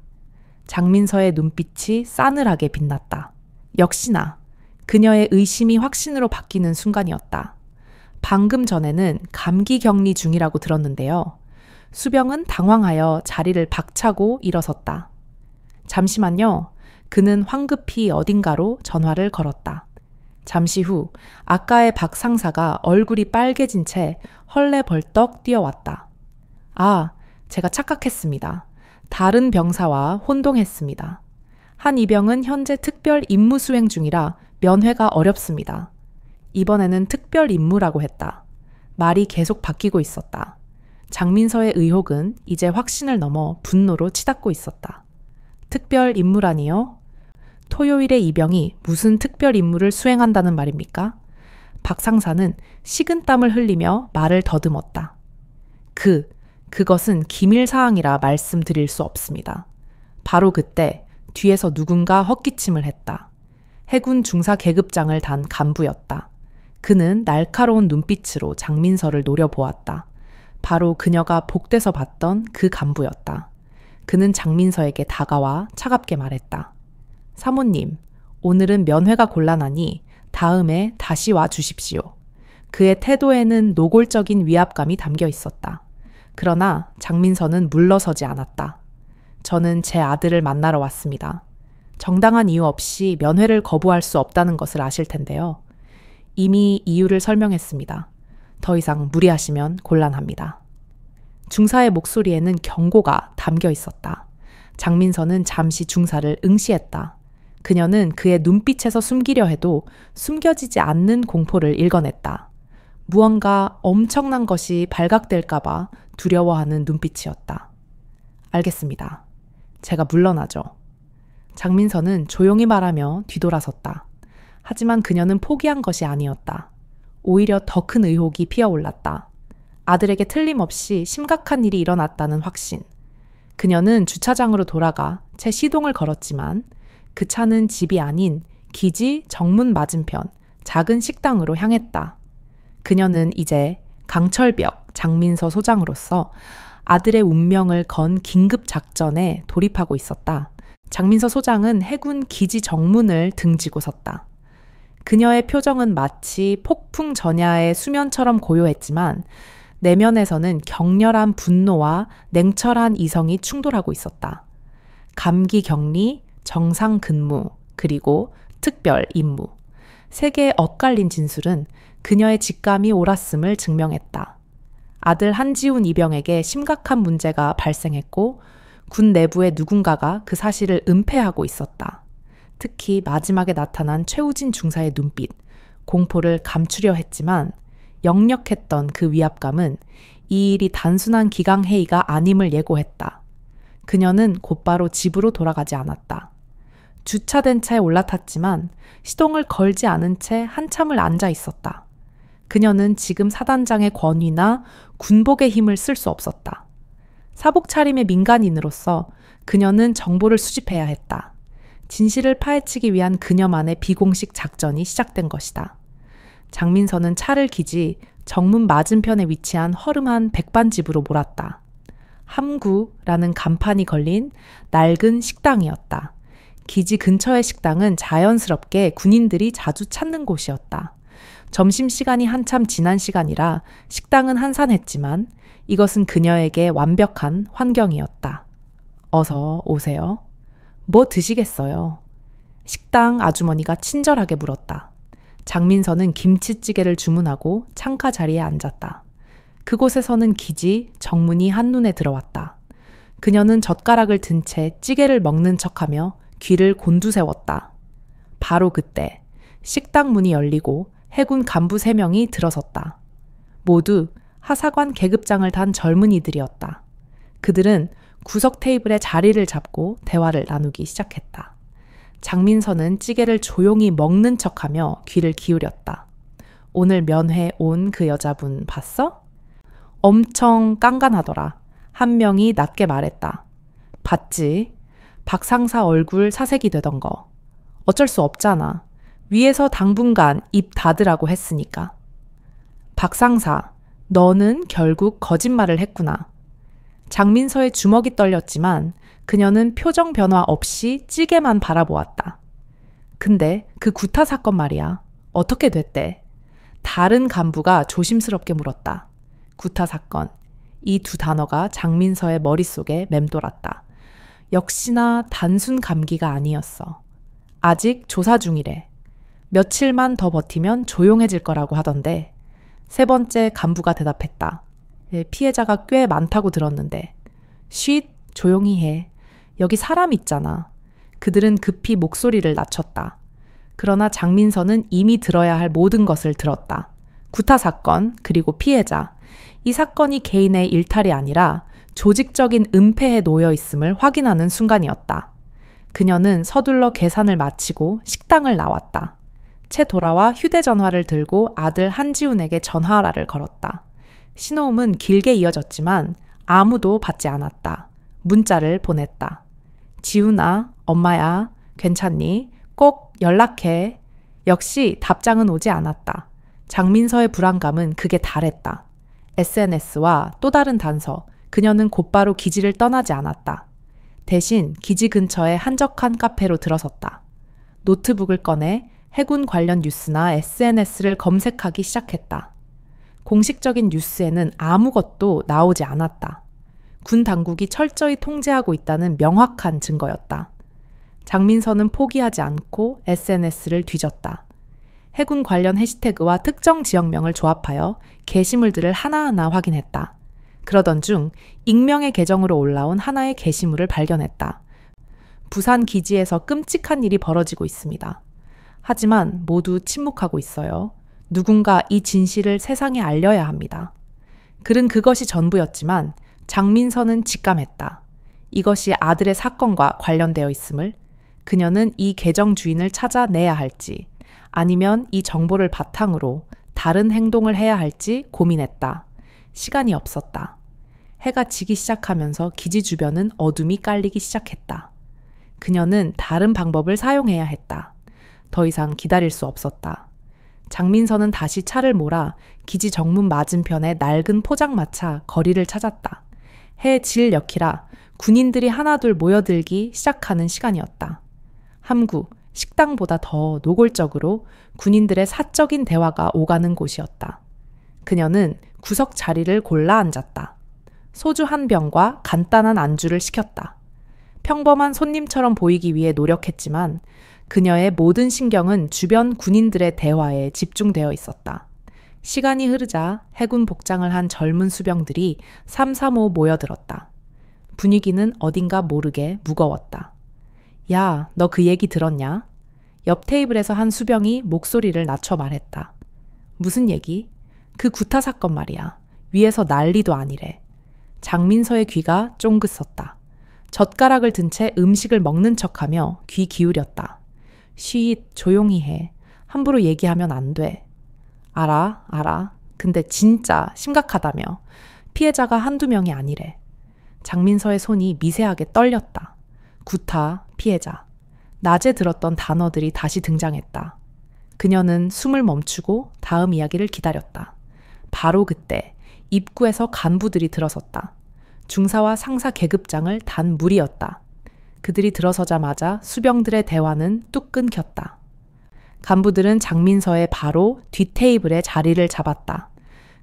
장민서의 눈빛이 싸늘하게 빛났다. 역시나 그녀의 의심이 확신으로 바뀌는 순간이었다. 방금 전에는 감기 격리 중이라고 들었는데요. 수병은 당황하여 자리를 박차고 일어섰다. 잠시만요. 그는 황급히 어딘가로 전화를 걸었다. 잠시 후 아까의 박 상사가 얼굴이 빨개진 채 헐레벌떡 뛰어왔다. 아, 제가 착각했습니다. 다른 병사와 혼동했습니다. 한 이병은 현재 특별 임무 수행 중이라 면회가 어렵습니다. 이번에는 특별 임무라고 했다. 말이 계속 바뀌고 있었다. 장민서의 의혹은 이제 확신을 넘어 분노로 치닫고 있었다. 특별 임무라니요? 토요일에 이병이 무슨 특별 임무를 수행한다는 말입니까? 박 상사는 식은땀을 흘리며 말을 더듬었다. 그것은 기밀사항이라 말씀드릴 수 없습니다. 바로 그때 뒤에서 누군가 헛기침을 했다. 해군 중사 계급장을 단 간부였다. 그는 날카로운 눈빛으로 장민서를 노려보았다. 바로 그녀가 복대서 봤던 그 간부였다. 그는 장민서에게 다가와 차갑게 말했다. 사모님, 오늘은 면회가 곤란하니 다음에 다시 와 주십시오. 그의 태도에는 노골적인 위압감이 담겨 있었다. 그러나 장민서는 물러서지 않았다. 저는 제 아들을 만나러 왔습니다. 정당한 이유 없이 면회를 거부할 수 없다는 것을 아실 텐데요. 이미 이유를 설명했습니다. 더 이상 무리하시면 곤란합니다. 중사의 목소리에는 경고가 담겨 있었다. 장민서는 잠시 중사를 응시했다. 그녀는 그의 눈빛에서 숨기려 해도 숨겨지지 않는 공포를 읽어냈다. 무언가 엄청난 것이 발각될까봐 두려워하는 눈빛이었다. 알겠습니다. 제가 물러나죠. 장민서는 조용히 말하며 뒤돌아섰다. 하지만 그녀는 포기한 것이 아니었다. 오히려 더 큰 의혹이 피어올랐다. 아들에게 틀림없이 심각한 일이 일어났다는 확신. 그녀는 주차장으로 돌아가 채 시동을 걸었지만 그 차는 집이 아닌 기지 정문 맞은편 작은 식당으로 향했다. 그녀는 이제 강철벽 장민서 소장으로서 아들의 운명을 건 긴급 작전에 돌입하고 있었다. 장민서 소장은 해군 기지 정문을 등지고 섰다. 그녀의 표정은 마치 폭풍 전야의 수면처럼 고요했지만 내면에서는 격렬한 분노와 냉철한 이성이 충돌하고 있었다. 감기 격리, 정상 근무, 그리고 특별 임무. 세 개의 엇갈린 진술은 그녀의 직감이 옳았음을 증명했다. 아들 한지훈 이병에게 심각한 문제가 발생했고 군 내부의 누군가가 그 사실을 은폐하고 있었다. 특히 마지막에 나타난 최우진 중사의 눈빛, 공포를 감추려 했지만 역력했던 그 위압감은 이 일이 단순한 기강회의가 아님을 예고했다. 그녀는 곧바로 집으로 돌아가지 않았다. 주차된 차에 올라탔지만 시동을 걸지 않은 채 한참을 앉아 있었다. 그녀는 지금 사단장의 권위나 군복의 힘을 쓸 수 없었다. 사복 차림의 민간인으로서 그녀는 정보를 수집해야 했다. 진실을 파헤치기 위한 그녀만의 비공식 작전이 시작된 것이다. 장민서는 차를 기지 정문 맞은편에 위치한 허름한 백반집으로 몰았다. 함구라는 간판이 걸린 낡은 식당이었다. 기지 근처의 식당은 자연스럽게 군인들이 자주 찾는 곳이었다. 점심시간이 한참 지난 시간이라 식당은 한산했지만 이것은 그녀에게 완벽한 환경이었다. 어서 오세요. 뭐 드시겠어요? 식당 아주머니가 친절하게 물었다. 장민서는 김치찌개를 주문하고 창가 자리에 앉았다. 그곳에서는 기지 정문이 한눈에 들어왔다. 그녀는 젓가락을 든 채 찌개를 먹는 척하며 귀를 곤두세웠다. 바로 그때 식당 문이 열리고 해군 간부 3명이 들어섰다. 모두 하사관 계급장을 단 젊은이들이었다. 그들은 구석 테이블에 자리를 잡고 대화를 나누기 시작했다. 장민서는 찌개를 조용히 먹는 척하며 귀를 기울였다. 오늘 면회 온 그 여자분 봤어? 엄청 깐깐하더라. 한 명이 낮게 말했다. 봤지? 박 상사 얼굴 사색이 되던 거. 어쩔 수 없잖아. 위에서 당분간 입 닫으라고 했으니까. 박 상사, 너는 결국 거짓말을 했구나. 장민서의 주먹이 떨렸지만 그녀는 표정 변화 없이 찌개만 바라보았다. 근데 그 구타 사건 말이야. 어떻게 됐대? 다른 간부가 조심스럽게 물었다. 구타 사건. 이 두 단어가 장민서의 머릿속에 맴돌았다. 역시나 단순 감기가 아니었어. 아직 조사 중이래. 며칠만 더 버티면 조용해질 거라고 하던데 3번째 간부가 대답했다. 피해자가 꽤 많다고 들었는데. 쉿, 조용히 해. 여기 사람 있잖아. 그들은 급히 목소리를 낮췄다. 그러나 장민서는 이미 들어야 할 모든 것을 들었다. 구타 사건, 그리고 피해자. 이 사건이 개인의 일탈이 아니라 조직적인 은폐에 놓여 있음을 확인하는 순간이었다. 그녀는 서둘러 계산을 마치고 식당을 나왔다. 채 돌아와 휴대전화를 들고 아들 한지훈에게 전화를 걸었다. 신호음은 길게 이어졌지만 아무도 받지 않았다. 문자를 보냈다. 지훈아, 엄마야, 괜찮니? 꼭 연락해. 역시 답장은 오지 않았다. 장민서의 불안감은 극에 달했다. SNS와 또 다른 단서, 그녀는 곧바로 기지를 떠나지 않았다. 대신 기지 근처의 한적한 카페로 들어섰다. 노트북을 꺼내 해군 관련 뉴스나 SNS를 검색하기 시작했다. 공식적인 뉴스에는 아무것도 나오지 않았다. 군 당국이 철저히 통제하고 있다는 명확한 증거였다. 장민서는 포기하지 않고 SNS를 뒤졌다. 해군 관련 해시태그와 특정 지역명을 조합하여 게시물들을 하나하나 확인했다. 그러던 중 익명의 계정으로 올라온 하나의 게시물을 발견했다. 부산 기지에서 끔찍한 일이 벌어지고 있습니다. 하지만 모두 침묵하고 있어요. 누군가 이 진실을 세상에 알려야 합니다. 글은 그것이 전부였지만 장민서는 직감했다. 이것이 아들의 사건과 관련되어 있음을. 그녀는 이 계정 주인을 찾아내야 할지 아니면 이 정보를 바탕으로 다른 행동을 해야 할지 고민했다. 시간이 없었다. 해가 지기 시작하면서 기지 주변은 어둠이 깔리기 시작했다. 그녀는 다른 방법을 사용해야 했다. 더 이상 기다릴 수 없었다. 장민서는 다시 차를 몰아 기지 정문 맞은편의 낡은 포장마차 거리를 찾았다. 해 질 역이라 군인들이 하나둘 모여들기 시작하는 시간이었다. 함구, 식당보다 더 노골적으로 군인들의 사적인 대화가 오가는 곳이었다. 그녀는 구석 자리를 골라 앉았다. 소주 한 병과 간단한 안주를 시켰다. 평범한 손님처럼 보이기 위해 노력했지만 그녀의 모든 신경은 주변 군인들의 대화에 집중되어 있었다. 시간이 흐르자 해군 복장을 한 젊은 수병들이 삼삼오오 모여들었다. 분위기는 어딘가 모르게 무거웠다. 야, 너 그 얘기 들었냐? 옆 테이블에서 한 수병이 목소리를 낮춰 말했다. 무슨 얘기? 그 구타 사건 말이야. 위에서 난리도 아니래. 장민서의 귀가 쫑긋 섰다. 젓가락을 든 채 음식을 먹는 척하며 귀 기울였다. 쉿, 조용히 해. 함부로 얘기하면 안 돼. 알아. 근데 진짜 심각하다며. 피해자가 한두 명이 아니래. 장민서의 손이 미세하게 떨렸다. 구타, 피해자. 낮에 들었던 단어들이 다시 등장했다. 그녀는 숨을 멈추고 다음 이야기를 기다렸다. 바로 그때 입구에서 간부들이 들어섰다. 중사와 상사 계급장을 단 무리였다. 그들이 들어서자마자 수병들의 대화는 뚝 끊겼다. 간부들은 장민서의 바로 뒷 테이블에 자리를 잡았다.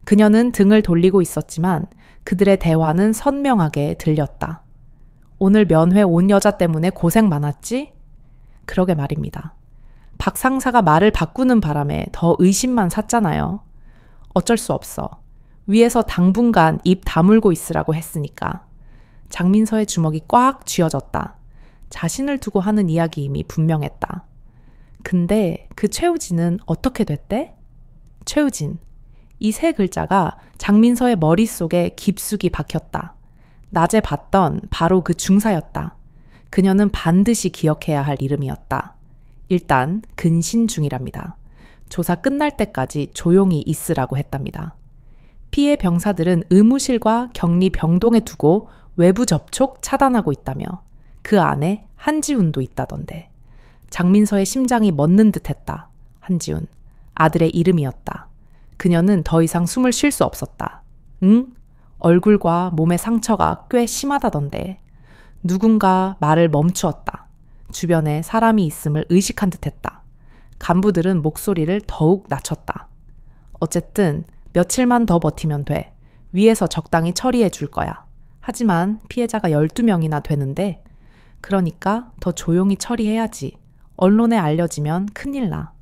그녀는 등을 돌리고 있었지만 그들의 대화는 선명하게 들렸다. 오늘 면회 온 여자 때문에 고생 많았지? 그러게 말입니다. 박 상사가 말을 바꾸는 바람에 더 의심만 샀잖아요. 어쩔 수 없어. 위에서 당분간 입 다물고 있으라고 했으니까. 장민서의 주먹이 꽉 쥐어졌다. 자신을 두고 하는 이야기임이 분명했다. 근데 그 최우진은 어떻게 됐대? 최우진. 이 세 글자가 장민서의 머릿속에 깊숙이 박혔다. 낮에 봤던 바로 그 중사였다. 그녀는 반드시 기억해야 할 이름이었다. 일단 근신 중이랍니다. 조사 끝날 때까지 조용히 있으라고 했답니다. 피해 병사들은 의무실과 격리 병동에 두고 외부 접촉 차단하고 있다며 그 안에 한지훈도 있다던데. 장민서의 심장이 멎는 듯했다. 한지훈. 아들의 이름이었다. 그녀는 더 이상 숨을 쉴 수 없었다. 응? 얼굴과 몸의 상처가 꽤 심하다던데. 누군가 말을 멈추었다. 주변에 사람이 있음을 의식한 듯했다. 간부들은 목소리를 더욱 낮췄다. 어쨌든 며칠만 더 버티면 돼. 위에서 적당히 처리해 줄 거야. 하지만 피해자가 12명이나 되는데 그러니까 더 조용히 처리해야지. 언론에 알려지면 큰일 나.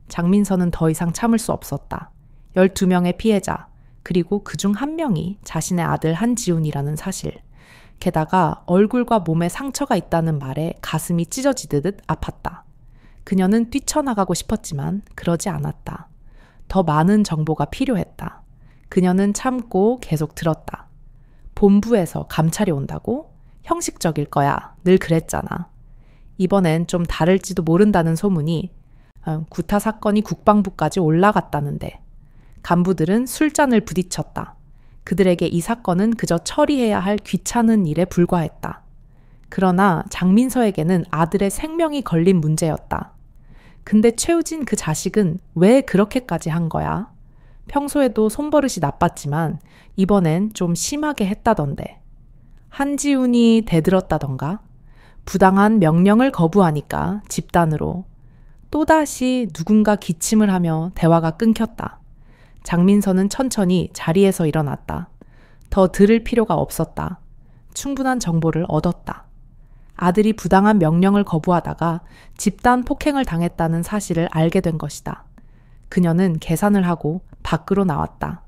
장민서는 더 이상 참을 수 없었다. 12명의 피해자, 그리고 그중 한 명이 자신의 아들 한지훈이라는 사실. 게다가 얼굴과 몸에 상처가 있다는 말에 가슴이 찢어지듯 아팠다. 그녀는 뛰쳐나가고 싶었지만 그러지 않았다. 더 많은 정보가 필요했다. 그녀는 참고 계속 들었다. 본부에서 감찰이 온다고? 형식적일 거야. 늘 그랬잖아. 이번엔 좀 다를지도 모른다는 소문이 구타 사건이 국방부까지 올라갔다는데. 간부들은 술잔을 부딪혔다. 그들에게 이 사건은 그저 처리해야 할 귀찮은 일에 불과했다. 그러나 장민서에게는 아들의 생명이 걸린 문제였다. 근데 최우진 그 자식은 왜 그렇게까지 한 거야? 평소에도 손버릇이 나빴지만 이번엔 좀 심하게 했다던데. 한지훈이 대들었다던가? 부당한 명령을 거부하니까 집단으로. 또다시 누군가 기침을 하며 대화가 끊겼다. 장민서는 천천히 자리에서 일어났다. 더 들을 필요가 없었다. 충분한 정보를 얻었다. 아들이 부당한 명령을 거부하다가 집단 폭행을 당했다는 사실을 알게 된 것이다. 그녀는 계산을 하고 밖으로 나왔다.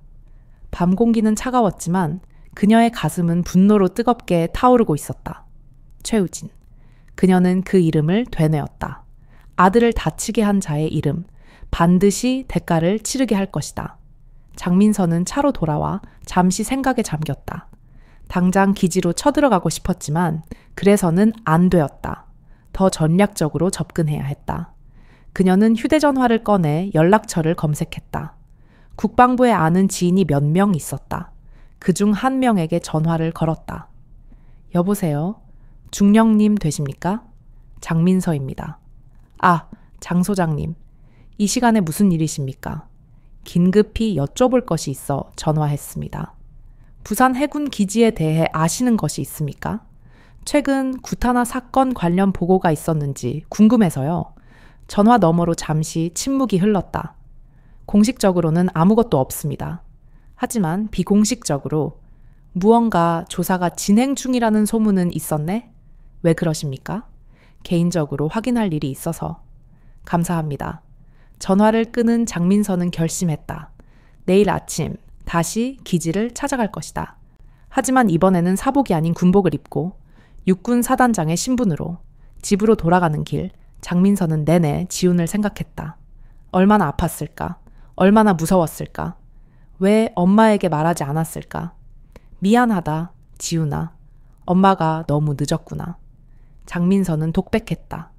밤 공기는 차가웠지만 그녀의 가슴은 분노로 뜨겁게 타오르고 있었다. 최우진. 그녀는 그 이름을 되뇌었다. 아들을 다치게 한 자의 이름. 반드시 대가를 치르게 할 것이다. 장민서는 차로 돌아와 잠시 생각에 잠겼다. 당장 기지로 쳐들어가고 싶었지만 그래서는 안 되었다. 더 전략적으로 접근해야 했다. 그녀는 휴대전화를 꺼내 연락처를 검색했다. 국방부에 아는 지인이 몇 명 있었다. 그중 한 명에게 전화를 걸었다. 여보세요? 중령님 되십니까? 장민서입니다. 아, 장 소장님. 이 시간에 무슨 일이십니까? 긴급히 여쭤볼 것이 있어 전화했습니다. 부산 해군 기지에 대해 아시는 것이 있습니까? 최근 구타나 사건 관련 보고가 있었는지 궁금해서요. 전화 너머로 잠시 침묵이 흘렀다. 공식적으로는 아무것도 없습니다. 하지만 비공식적으로 무언가 조사가 진행 중이라는 소문은 있었네? 왜 그러십니까? 개인적으로 확인할 일이 있어서. 감사합니다. 전화를 끄는 장민서는 결심했다. 내일 아침 다시 기지를 찾아갈 것이다. 하지만 이번에는 사복이 아닌 군복을 입고 육군 사단장의 신분으로 집으로 돌아가는 길, 장민서는 내내 지훈을 생각했다. 얼마나 아팠을까? 얼마나 무서웠을까? 왜 엄마에게 말하지 않았을까? 미안하다, 지훈아. 엄마가 너무 늦었구나. 장민서는 독백했다.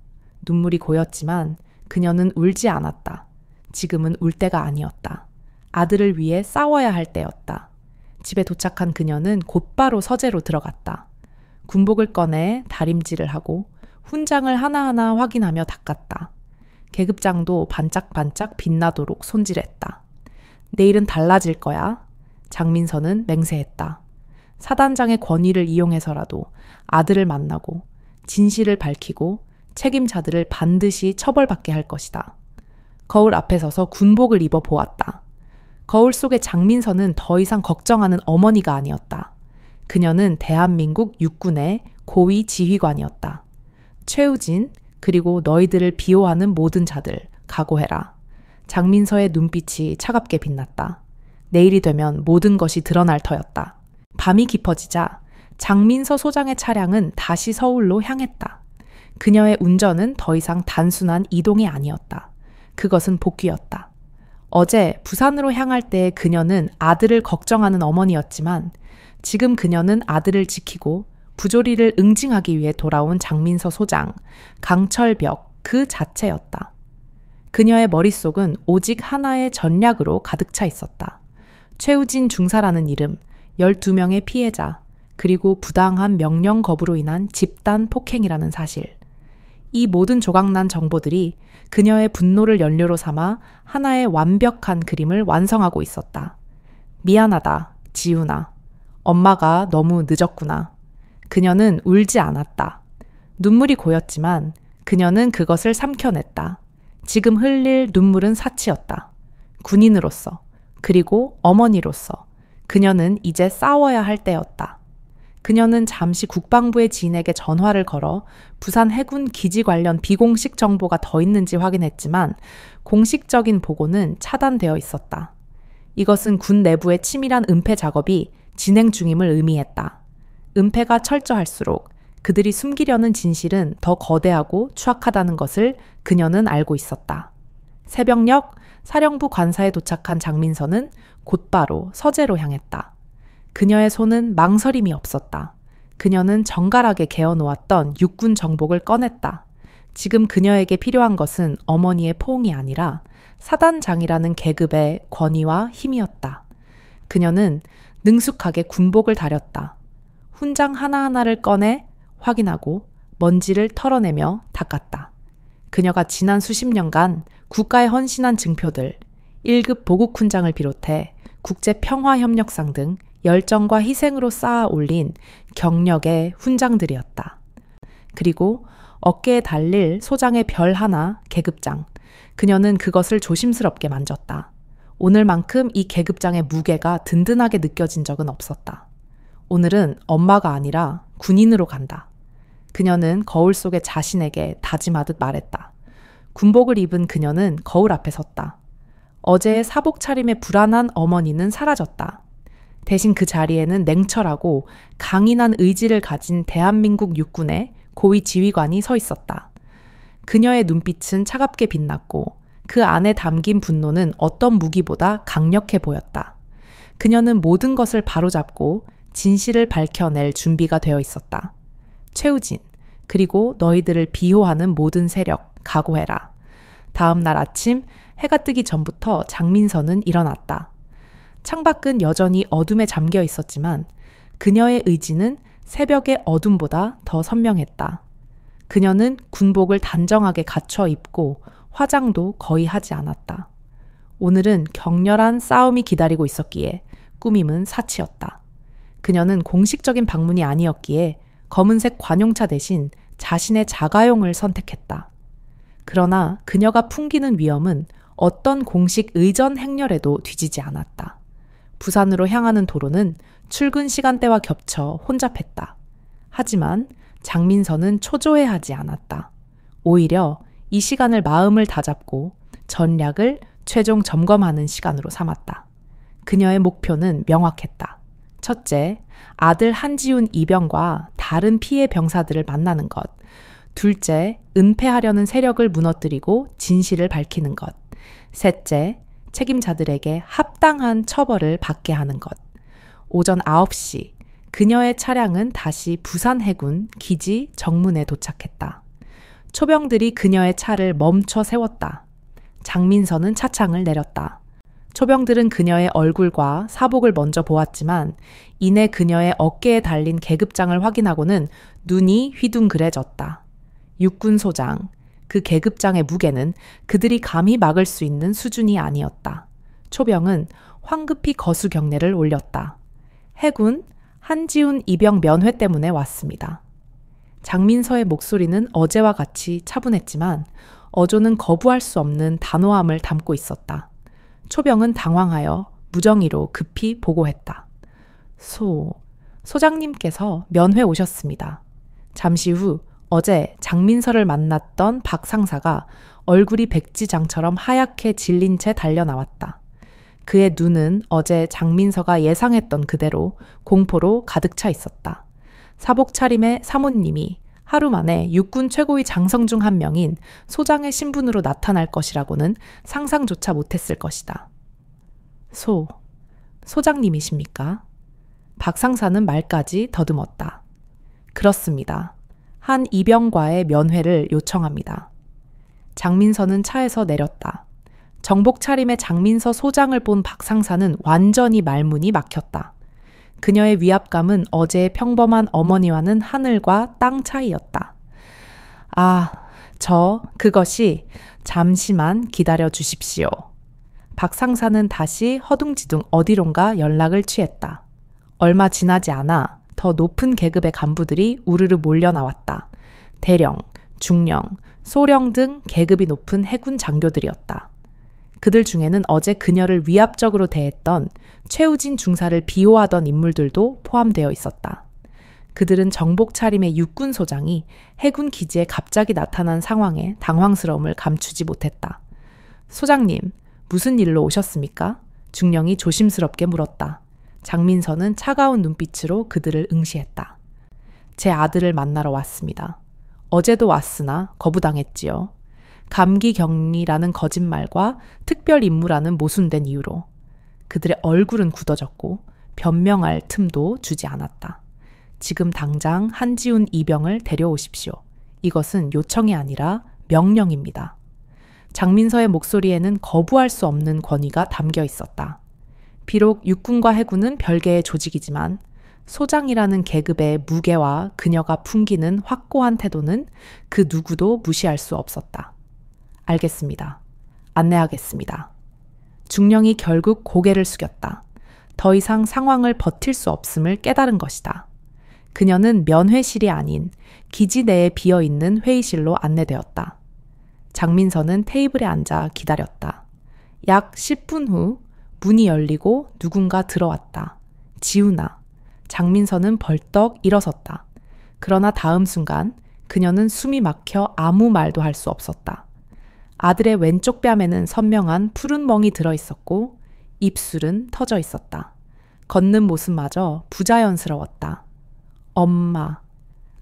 눈물이 고였지만 그녀는 울지 않았다. 지금은 울 때가 아니었다. 아들을 위해 싸워야 할 때였다. 집에 도착한 그녀는 곧바로 서재로 들어갔다. 군복을 꺼내 다림질을 하고 훈장을 하나하나 확인하며 닦았다. 계급장도 반짝반짝 빛나도록 손질했다. 내일은 달라질 거야. 장민서는 맹세했다. 사단장의 권위를 이용해서라도 아들을 만나고 진실을 밝히고 책임자들을 반드시 처벌받게 할 것이다. 거울 앞에 서서 군복을 입어 보았다. 거울 속의 장민서는 더 이상 걱정하는 어머니가 아니었다. 그녀는 대한민국 육군의 고위 지휘관이었다. 최우진, 그리고 너희들을 비호하는 모든 자들, 각오해라. 장민서의 눈빛이 차갑게 빛났다. 내일이 되면 모든 것이 드러날 터였다. 밤이 깊어지자 장민서 소장의 차량은 다시 서울로 향했다. 그녀의 운전은 더 이상 단순한 이동이 아니었다. 그것은 복귀였다. 어제 부산으로 향할 때 그녀는 아들을 걱정하는 어머니였지만 지금 그녀는 아들을 지키고 부조리를 응징하기 위해 돌아온 장민서 소장, 강철벽 그 자체였다. 그녀의 머릿속은 오직 하나의 전략으로 가득 차 있었다. 최우진 중사라는 이름, 12명의 피해자, 그리고 부당한 명령 거부로 인한 집단 폭행이라는 사실. 이 모든 조각난 정보들이 그녀의 분노를 연료로 삼아 하나의 완벽한 그림을 완성하고 있었다. 미안하다, 지훈아. 엄마가 너무 늦었구나. 그녀는 울지 않았다. 눈물이 고였지만 그녀는 그것을 삼켜냈다. 지금 흘릴 눈물은 사치였다. 군인으로서, 그리고 어머니로서 그녀는 이제 싸워야 할 때였다. 그녀는 잠시 국방부의 지인에게 전화를 걸어 부산 해군 기지 관련 비공식 정보가 더 있는지 확인했지만 공식적인 보고는 차단되어 있었다. 이것은 군 내부의 치밀한 은폐 작업이 진행 중임을 의미했다. 은폐가 철저할수록 그들이 숨기려는 진실은 더 거대하고 추악하다는 것을 그녀는 알고 있었다. 새벽녘 사령부 관사에 도착한 장민서는 곧바로 서재로 향했다. 그녀의 손은 망설임이 없었다. 그녀는 정갈하게 개어놓았던 육군 정복을 꺼냈다. 지금 그녀에게 필요한 것은 어머니의 포옹이 아니라 사단장이라는 계급의 권위와 힘이었다. 그녀는 능숙하게 군복을 다렸다. 훈장 하나하나를 꺼내 확인하고 먼지를 털어내며 닦았다. 그녀가 지난 수십 년간 국가에 헌신한 증표들, 1급 보국 훈장을 비롯해 국제평화협력상 등 열정과 희생으로 쌓아 올린 경력의 훈장들이었다. 그리고 어깨에 달릴 소장의 별 하나, 계급장. 그녀는 그것을 조심스럽게 만졌다. 오늘만큼 이 계급장의 무게가 든든하게 느껴진 적은 없었다. 오늘은 엄마가 아니라 군인으로 간다. 그녀는 거울 속에 자신에게 다짐하듯 말했다. 군복을 입은 그녀는 거울 앞에 섰다. 어제의 사복 차림의 불안한 어머니는 사라졌다. 대신 그 자리에는 냉철하고 강인한 의지를 가진 대한민국 육군의 고위 지휘관이 서 있었다. 그녀의 눈빛은 차갑게 빛났고 그 안에 담긴 분노는 어떤 무기보다 강력해 보였다. 그녀는 모든 것을 바로잡고 진실을 밝혀낼 준비가 되어 있었다. 최우진, 그리고 너희들을 비호하는 모든 세력 각오해라. 다음 날 아침 해가 뜨기 전부터 장민서는 일어났다. 창밖은 여전히 어둠에 잠겨 있었지만 그녀의 의지는 새벽의 어둠보다 더 선명했다. 그녀는 군복을 단정하게 갖춰 입고 화장도 거의 하지 않았다. 오늘은 격렬한 싸움이 기다리고 있었기에 꾸밈은 사치였다. 그녀는 공식적인 방문이 아니었기에 검은색 관용차 대신 자신의 자가용을 선택했다. 그러나 그녀가 풍기는 위험은 어떤 공식 의전 행렬에도 뒤지지 않았다. 부산으로 향하는 도로는 출근 시간대와 겹쳐 혼잡했다. 하지만 장민서는 초조해하지 않았다. 오히려 이 시간을 마음을 다잡고 전략을 최종 점검하는 시간으로 삼았다. 그녀의 목표는 명확했다. 첫째, 아들 한지훈 이병과 다른 피해 병사들을 만나는 것. 둘째, 은폐하려는 세력을 무너뜨리고 진실을 밝히는 것. 셋째, 책임자들에게 합당한 처벌을 받게 하는 것. 오전 9시, 그녀의 차량은 다시 부산 해군 기지 정문에 도착했다. 초병들이 그녀의 차를 멈춰 세웠다. 장민서는 차창을 내렸다. 초병들은 그녀의 얼굴과 사복을 먼저 보았지만 이내 그녀의 어깨에 달린 계급장을 확인하고는 눈이 휘둥그레졌다. 육군소장, 그 계급장의 무게는 그들이 감히 막을 수 있는 수준이 아니었다. 초병은 황급히 거수 경례를 올렸다. 해군 한지훈 이병 면회 때문에 왔습니다. 장민서의 목소리는 어제와 같이 차분했지만 어조는 거부할 수 없는 단호함을 담고 있었다. 초병은 당황하여 무정의로 급히 보고했다. 소장님께서 면회 오셨습니다. 잠시 후 어제 장민서를 만났던 박 상사가 얼굴이 백지장처럼 하얗게 질린 채 달려나왔다. 그의 눈은 어제 장민서가 예상했던 그대로 공포로 가득 차 있었다. 사복 차림의 사모님이 하루 만에 육군 최고위 장성 중 한 명인 소장의 신분으로 나타날 것이라고는 상상조차 못했을 것이다. 소장님이십니까? 박 상사는 말까지 더듬었다. 그렇습니다. 한 이병과의 면회를 요청합니다. 장민서는 차에서 내렸다. 정복 차림의 장민서 소장을 본 박 상사는 완전히 말문이 막혔다. 그녀의 위압감은 어제의 평범한 어머니와는 하늘과 땅 차이였다. 그것이 잠시만 기다려 주십시오. 박 상사는 다시 허둥지둥 어디론가 연락을 취했다. 얼마 지나지 않아 더 높은 계급의 간부들이 우르르 몰려 나왔다. 대령, 중령, 소령 등 계급이 높은 해군 장교들이었다. 그들 중에는 어제 그녀를 위압적으로 대했던 최우진 중사를 비호하던 인물들도 포함되어 있었다. 그들은 정복 차림의 육군 소장이 해군 기지에 갑자기 나타난 상황에 당황스러움을 감추지 못했다. 소장님, 무슨 일로 오셨습니까? 중령이 조심스럽게 물었다. 장민서는 차가운 눈빛으로 그들을 응시했다. 제 아들을 만나러 왔습니다. 어제도 왔으나 거부당했지요. 감기 격리라는 거짓말과 특별 임무라는 모순된 이유로. 그들의 얼굴은 굳어졌고 변명할 틈도 주지 않았다. 지금 당장 한지훈 이병을 데려오십시오. 이것은 요청이 아니라 명령입니다. 장민서의 목소리에는 거부할 수 없는 권위가 담겨 있었다. 비록 육군과 해군은 별개의 조직이지만 소장이라는 계급의 무게와 그녀가 풍기는 확고한 태도는 그 누구도 무시할 수 없었다. 알겠습니다. 안내하겠습니다. 중령이 결국 고개를 숙였다. 더 이상 상황을 버틸 수 없음을 깨달은 것이다. 그녀는 면회실이 아닌 기지 내에 비어있는 회의실로 안내되었다. 장민서는 테이블에 앉아 기다렸다. 약 10분 후 문이 열리고 누군가 들어왔다. 지훈아. 장민서는 벌떡 일어섰다. 그러나 다음 순간 그녀는 숨이 막혀 아무 말도 할 수 없었다. 아들의 왼쪽 뺨에는 선명한 푸른 멍이 들어있었고 입술은 터져 있었다. 걷는 모습마저 부자연스러웠다. 엄마.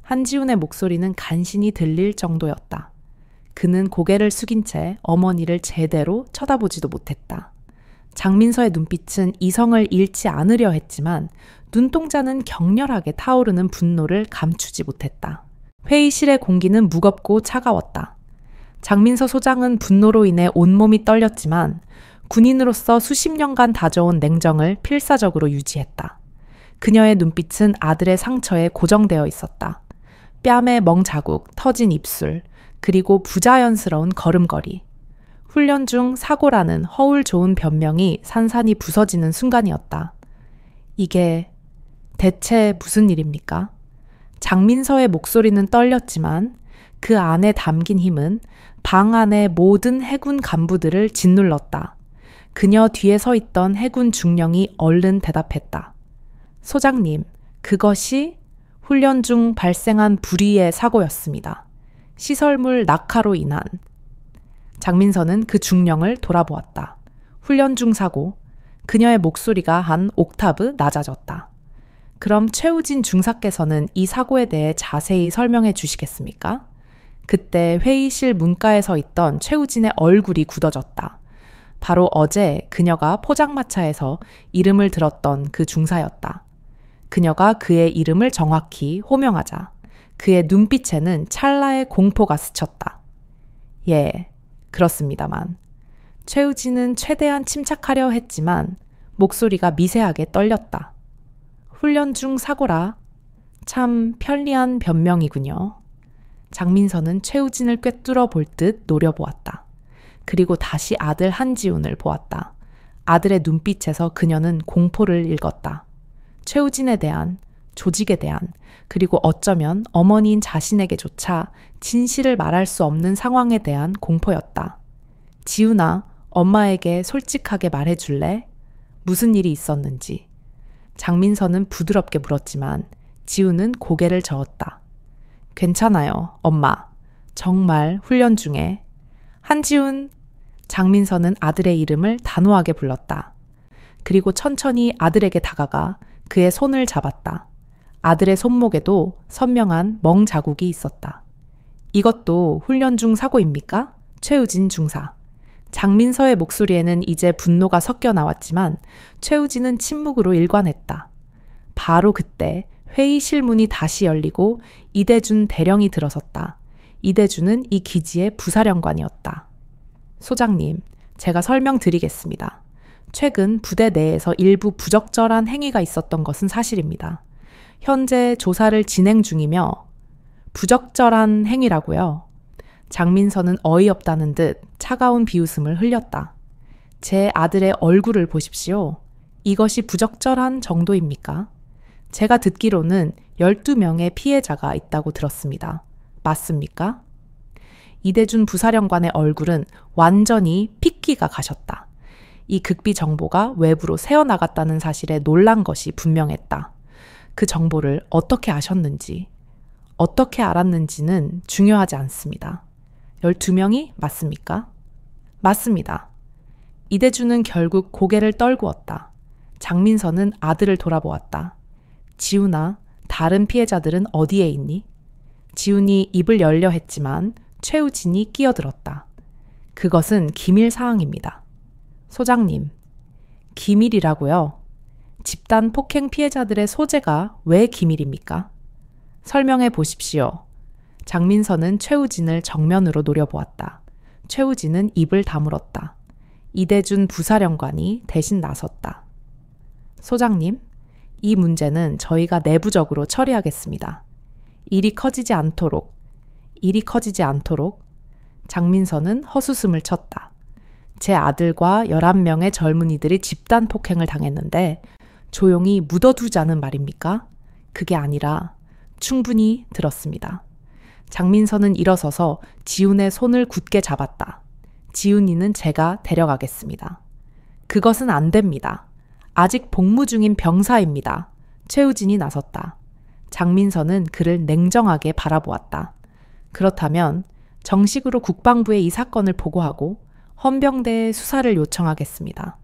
한지훈의 목소리는 간신히 들릴 정도였다. 그는 고개를 숙인 채 어머니를 제대로 쳐다보지도 못했다. 장민서의 눈빛은 이성을 잃지 않으려 했지만 눈동자는 격렬하게 타오르는 분노를 감추지 못했다. 회의실의 공기는 무겁고 차가웠다. 장민서 소장은 분노로 인해 온몸이 떨렸지만 군인으로서 수십 년간 다져온 냉정을 필사적으로 유지했다. 그녀의 눈빛은 아들의 상처에 고정되어 있었다. 뺨에 멍자국, 터진 입술, 그리고 부자연스러운 걸음걸이. 훈련 중 사고라는 허울 좋은 변명이 산산이 부서지는 순간이었다. 이게 대체 무슨 일입니까? 장민서의 목소리는 떨렸지만 그 안에 담긴 힘은 방 안의 모든 해군 간부들을 짓눌렀다. 그녀 뒤에 서 있던 해군 중령이 얼른 대답했다. 소장님, 그것이 훈련 중 발생한 불의의 사고였습니다. 시설물 낙하로 인한. 장민서는 그 중령을 돌아보았다. 훈련 중 사고. 그녀의 목소리가 한 옥타브 낮아졌다. 그럼 최우진 중사께서는 이 사고에 대해 자세히 설명해 주시겠습니까? 그때 회의실 문가에 서 있던 최우진의 얼굴이 굳어졌다. 바로 어제 그녀가 포장마차에서 이름을 들었던 그 중사였다. 그녀가 그의 이름을 정확히 호명하자 그의 눈빛에는 찰나의 공포가 스쳤다. 예, 그렇습니다만. 최우진은 최대한 침착하려 했지만 목소리가 미세하게 떨렸다. 훈련 중 사고라. 참 편리한 변명이군요. 장민서는 최우진을 꿰뚫어 볼 듯 노려보았다. 그리고 다시 아들 한지훈을 보았다. 아들의 눈빛에서 그녀는 공포를 읽었다. 최우진에 대한, 조직에 대한, 그리고 어쩌면 어머니인 자신에게조차 진실을 말할 수 없는 상황에 대한 공포였다. 지훈아, 엄마에게 솔직하게 말해줄래? 무슨 일이 있었는지. 장민서는 부드럽게 물었지만 지훈은 고개를 저었다. 괜찮아요, 엄마. 정말 훈련 중에. 한지훈. 장민서는 아들의 이름을 단호하게 불렀다. 그리고 천천히 아들에게 다가가 그의 손을 잡았다. 아들의 손목에도 선명한 멍 자국이 있었다. 이것도 훈련 중 사고입니까? 최우진 중사. 장민서의 목소리에는 이제 분노가 섞여 나왔지만 최우진은 침묵으로 일관했다. 바로 그때 회의실 문이 다시 열리고 이대준 대령이 들어섰다. 이대준은 이 기지의 부사령관이었다. 소장님, 제가 설명드리겠습니다. 최근 부대 내에서 일부 부적절한 행위가 있었던 것은 사실입니다. 현재 조사를 진행 중이며 부적절한 행위라고요. 장민서는 어이없다는 듯 차가운 비웃음을 흘렸다. 제 아들의 얼굴을 보십시오. 이것이 부적절한 정도입니까? 제가 듣기로는 12명의 피해자가 있다고 들었습니다. 맞습니까? 이대준 부사령관의 얼굴은 완전히 핏기가 가셨다. 이 극비 정보가 외부로 새어나갔다는 사실에 놀란 것이 분명했다. 그 정보를 어떻게 아셨는지, 어떻게 알았는지는 중요하지 않습니다. 12명이 맞습니까? 맞습니다. 이대준은 결국 고개를 떨구었다. 장민서는 아들을 돌아보았다. 지훈아, 다른 피해자들은 어디에 있니? 지훈이 입을 열려 했지만 최우진이 끼어들었다. 그것은 기밀 사항입니다. 소장님, 기밀이라고요? 집단 폭행 피해자들의 소재가 왜 기밀입니까? 설명해 보십시오. 장민서는 최우진을 정면으로 노려보았다. 최우진은 입을 다물었다. 이대준 부사령관이 대신 나섰다. 소장님, 이 문제는 저희가 내부적으로 처리하겠습니다. 일이 커지지 않도록 장민서는 헛웃음을 쳤다. 제 아들과 11명의 젊은이들이 집단 폭행을 당했는데 조용히 묻어두자는 말입니까? 그게 아니라 충분히 들었습니다. 장민서는 일어서서 지훈의 손을 굳게 잡았다. 지훈이는 제가 데려가겠습니다. 그것은 안 됩니다. 아직 복무 중인 병사입니다. 최우진이 나섰다. 장민서는 그를 냉정하게 바라보았다. 그렇다면 정식으로 국방부에 이 사건을 보고하고 헌병대에 수사를 요청하겠습니다.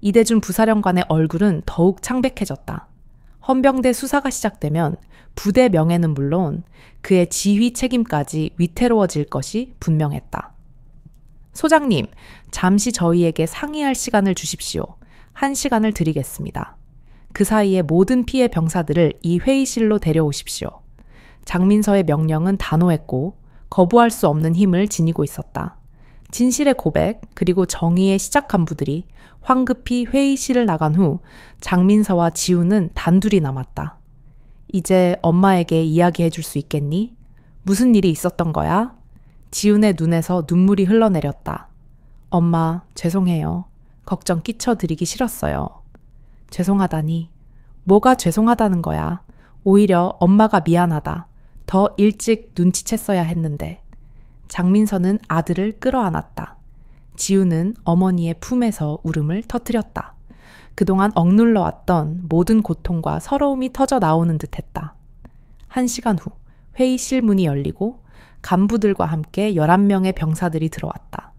이대준 부사령관의 얼굴은 더욱 창백해졌다. 헌병대 수사가 시작되면 부대 명예는 물론 그의 지휘 책임까지 위태로워질 것이 분명했다. 소장님, 잠시 저희에게 상의할 시간을 주십시오. 1시간을 드리겠습니다. 그 사이에 모든 피해 병사들을 이 회의실로 데려오십시오. 장민서의 명령은 단호했고 거부할 수 없는 힘을 지니고 있었다. 진실의 고백 그리고 정의의 시작 간부들이 황급히 회의실을 나간 후 장민서와 지우는 단둘이 남았다. 이제 엄마에게 이야기해 줄 수 있겠니? 무슨 일이 있었던 거야? 지훈의 눈에서 눈물이 흘러내렸다. 엄마, 죄송해요. 걱정 끼쳐드리기 싫었어요. 죄송하다니. 뭐가 죄송하다는 거야? 오히려 엄마가 미안하다. 더 일찍 눈치챘어야 했는데. 장민서는 아들을 끌어안았다. 지우는 어머니의 품에서 울음을 터뜨렸다. 그동안 억눌러 왔던 모든 고통과 서러움이 터져 나오는 듯했다. 1시간 후 회의실 문이 열리고 간부들과 함께 11명의 병사들이 들어왔다.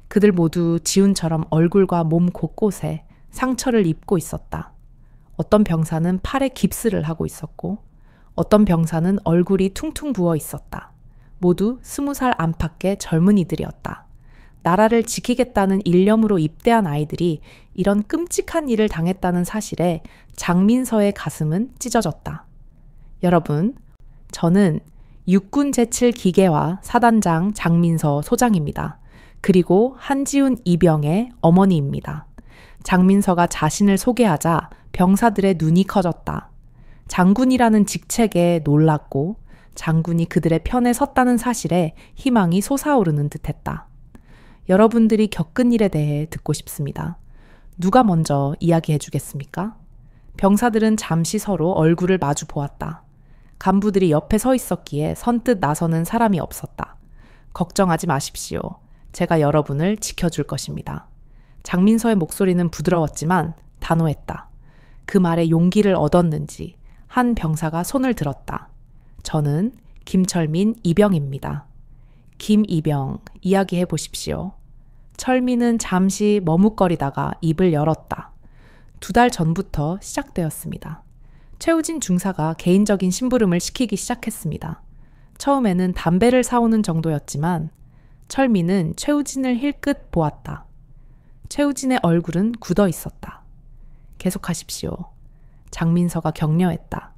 그들 모두 지훈처럼 얼굴과 몸 곳곳에 상처를 입고 있었다. 어떤 병사는 팔에 깁스를 하고 있었고 어떤 병사는 얼굴이 퉁퉁 부어 있었다. 모두 20살 안팎의 젊은이들이었다. 나라를 지키겠다는 일념으로 입대한 아이들이 이런 끔찍한 일을 당했다는 사실에 장민서의 가슴은 찢어졌다. 여러분, 저는 육군 제7기계화 사단장 장민서 소장입니다. 그리고 한지훈 이병의 어머니입니다. 장민서가 자신을 소개하자 병사들의 눈이 커졌다. 장군이라는 직책에 놀랐고 장군이 그들의 편에 섰다는 사실에 희망이 솟아오르는 듯했다. 여러분들이 겪은 일에 대해 듣고 싶습니다. 누가 먼저 이야기해 주겠습니까? 병사들은 잠시 서로 얼굴을 마주 보았다. 간부들이 옆에 서 있었기에 선뜻 나서는 사람이 없었다. 걱정하지 마십시오. 제가 여러분을 지켜줄 것입니다. 장민서의 목소리는 부드러웠지만 단호했다. 그 말에 용기를 얻었는지 한 병사가 손을 들었다. 저는 김철민 이병입니다. 김이병, 이야기해 보십시오. 철민은 잠시 머뭇거리다가 입을 열었다. 2달 전부터 시작되었습니다. 최우진 중사가 개인적인 심부름을 시키기 시작했습니다. 처음에는 담배를 사오는 정도였지만 철민은 최우진을 힐끗 보았다. 최우진의 얼굴은 굳어 있었다. 계속하십시오. 장민서가 격려했다.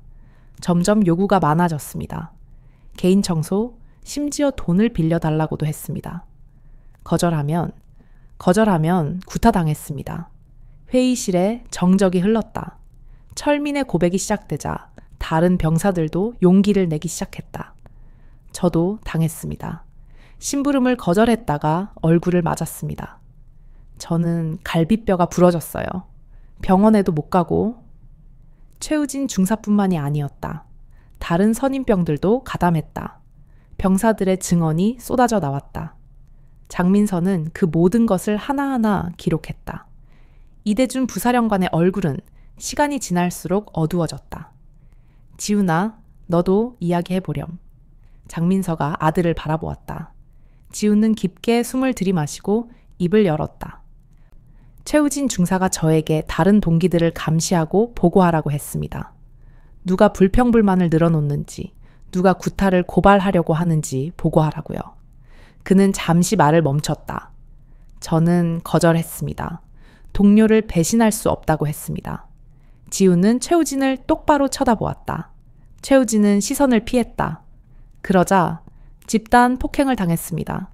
점점 요구가 많아졌습니다. 개인 청소, 심지어 돈을 빌려달라고도 했습니다. 거절하면 구타당했습니다. 회의실에 정적이 흘렀다. 철민의 고백이 시작되자 다른 병사들도 용기를 내기 시작했다. 저도 당했습니다. 심부름을 거절했다가 얼굴을 맞았습니다. 저는 갈비뼈가 부러졌어요. 병원에도 못 가고 최우진 중사뿐만이 아니었다. 다른 선임병들도 가담했다. 병사들의 증언이 쏟아져 나왔다. 장민서는 그 모든 것을 하나하나 기록했다. 이대준 부사령관의 얼굴은 시간이 지날수록 어두워졌다. 지훈아, 너도 이야기해보렴. 장민서가 아들을 바라보았다. 지훈은 깊게 숨을 들이마시고 입을 열었다. 최우진 중사가 저에게 다른 동기들을 감시하고 보고하라고 했습니다. 누가 불평불만을 늘어놓는지, 누가 구타를 고발하려고 하는지 보고하라고요. 그는 잠시 말을 멈췄다. 저는 거절했습니다. 동료를 배신할 수 없다고 했습니다. 지훈은 최우진을 똑바로 쳐다보았다. 최우진은 시선을 피했다. 그러자 집단 폭행을 당했습니다.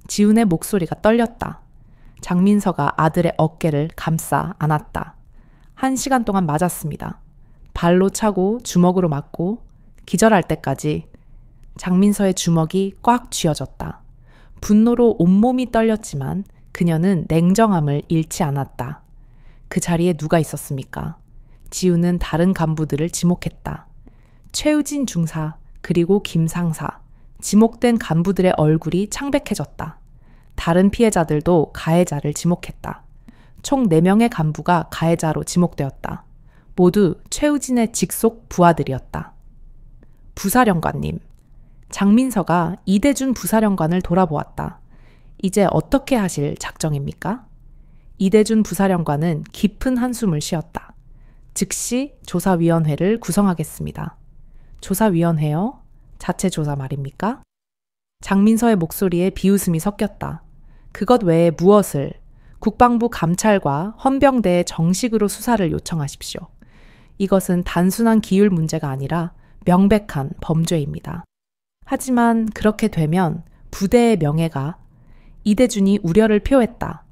지훈의 목소리가 떨렸다. 장민서가 아들의 어깨를 감싸 안았다. 1시간 동안 맞았습니다. 발로 차고 주먹으로 맞고 기절할 때까지 장민서의 주먹이 꽉 쥐어졌다. 분노로 온몸이 떨렸지만 그녀는 냉정함을 잃지 않았다. 그 자리에 누가 있었습니까? 지우는 다른 간부들을 지목했다. 최우진 중사 그리고 김상사, 지목된 간부들의 얼굴이 창백해졌다. 다른 피해자들도 가해자를 지목했다. 총 4명의 간부가 가해자로 지목되었다. 모두 최우진의 직속 부하들이었다. 부사령관님, 장민서가 이대준 부사령관을 돌아보았다. 이제 어떻게 하실 작정입니까? 이대준 부사령관은 깊은 한숨을 쉬었다. 즉시 조사위원회를 구성하겠습니다. 조사위원회요? 자체 조사 말입니까? 장민서의 목소리에 비웃음이 섞였다. 그것 외에 무엇을 국방부 감찰과 헌병대에 정식으로 수사를 요청하십시오. 이것은 단순한 기율 문제가 아니라 명백한 범죄입니다. 하지만 그렇게 되면 부대의 명예가 이대준이 우려를 표했다.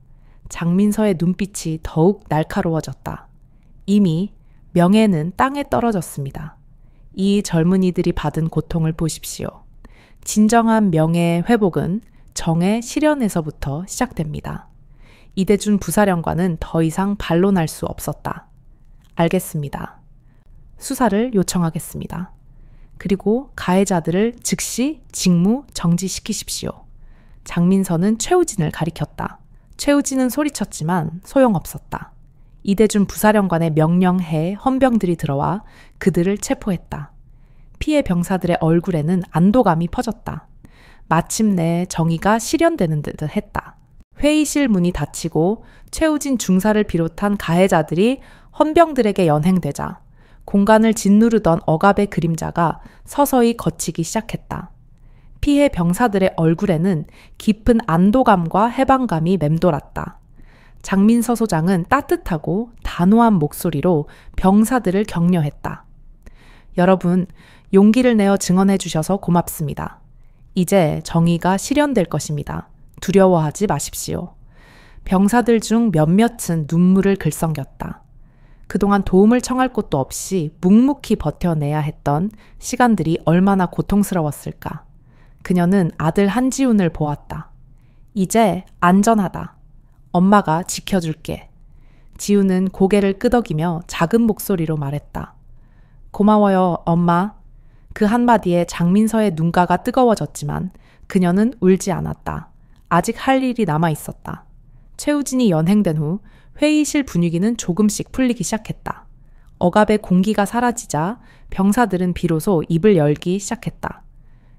장민서의 눈빛이 더욱 날카로워졌다. 이미 명예는 땅에 떨어졌습니다. 이 젊은이들이 받은 고통을 보십시오. 진정한 명예의 회복은 정의 실현에서부터 시작됩니다. 이대준 부사령관은 더 이상 반론할 수 없었다. 알겠습니다. 수사를 요청하겠습니다. 그리고 가해자들을 즉시 직무 정지시키십시오. 장민서는 최우진을 가리켰다. 최우진은 소리쳤지만 소용없었다. 이대준 부사령관의 명령해에 헌병들이 들어와 그들을 체포했다. 피해 병사들의 얼굴에는 안도감이 퍼졌다. 마침내 정의가 실현되는 듯 했다. 회의실 문이 닫히고 최우진 중사를 비롯한 가해자들이 헌병들에게 연행되자 공간을 짓누르던 억압의 그림자가 서서히 걷히기 시작했다. 피해 병사들의 얼굴에는 깊은 안도감과 해방감이 맴돌았다. 장민서 소장은 따뜻하고 단호한 목소리로 병사들을 격려했다. 여러분, 용기를 내어 증언해 주셔서 고맙습니다. 이제 정의가 실현될 것입니다. 두려워하지 마십시오. 병사들 중 몇몇은 눈물을 글썽였다. 그동안 도움을 청할 곳도 없이 묵묵히 버텨내야 했던 시간들이 얼마나 고통스러웠을까. 그녀는 아들 한지훈을 보았다. 이제 안전하다. 엄마가 지켜줄게. 지훈은 고개를 끄덕이며 작은 목소리로 말했다. 고마워요, 엄마. 그 한마디에 장민서의 눈가가 뜨거워졌지만 그녀는 울지 않았다. 아직 할 일이 남아 있었다. 최우진이 연행된 후 회의실 분위기는 조금씩 풀리기 시작했다. 억압의 공기가 사라지자 병사들은 비로소 입을 열기 시작했다.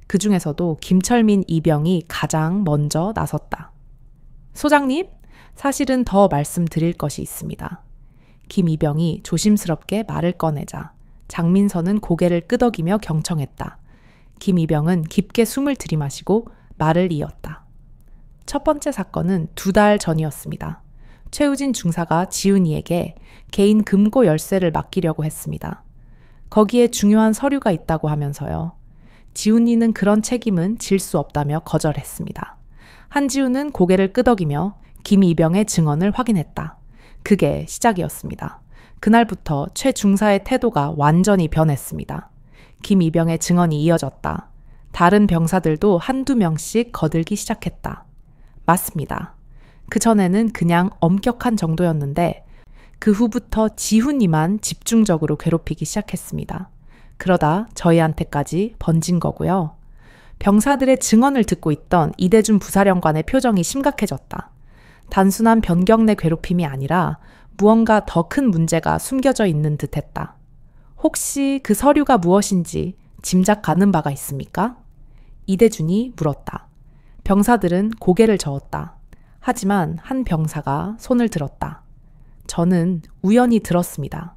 그 중에서도 김철민 이병이 가장 먼저 나섰다. 소장님, 사실은 더 말씀드릴 것이 있습니다. 김 이병이 조심스럽게 말을 꺼내자 장민서는 고개를 끄덕이며 경청했다. 김 이병은 깊게 숨을 들이마시고 말을 이었다. 첫 번째 사건은 2달 전이었습니다. 최우진 중사가 지훈이에게 개인 금고 열쇠를 맡기려고 했습니다. 거기에 중요한 서류가 있다고 하면서요. 지훈이는 그런 책임은 질 수 없다며 거절했습니다. 한지훈은 고개를 끄덕이며 김 이병의 증언을 확인했다. 그게 시작이었습니다. 그날부터 최 중사의 태도가 완전히 변했습니다. 김 이병의 증언이 이어졌다. 다른 병사들도 한두 명씩 거들기 시작했다. 맞습니다. 그전에는 그냥 엄격한 정도였는데 그 후부터 지훈이만 집중적으로 괴롭히기 시작했습니다. 그러다 저희한테까지 번진 거고요. 병사들의 증언을 듣고 있던 이대준 부사령관의 표정이 심각해졌다. 단순한 변경 내 괴롭힘이 아니라 무언가 더 큰 문제가 숨겨져 있는 듯했다. 혹시 그 서류가 무엇인지 짐작 가는 바가 있습니까? 이대준이 물었다. 병사들은 고개를 저었다. 하지만 한 병사가 손을 들었다. 저는 우연히 들었습니다.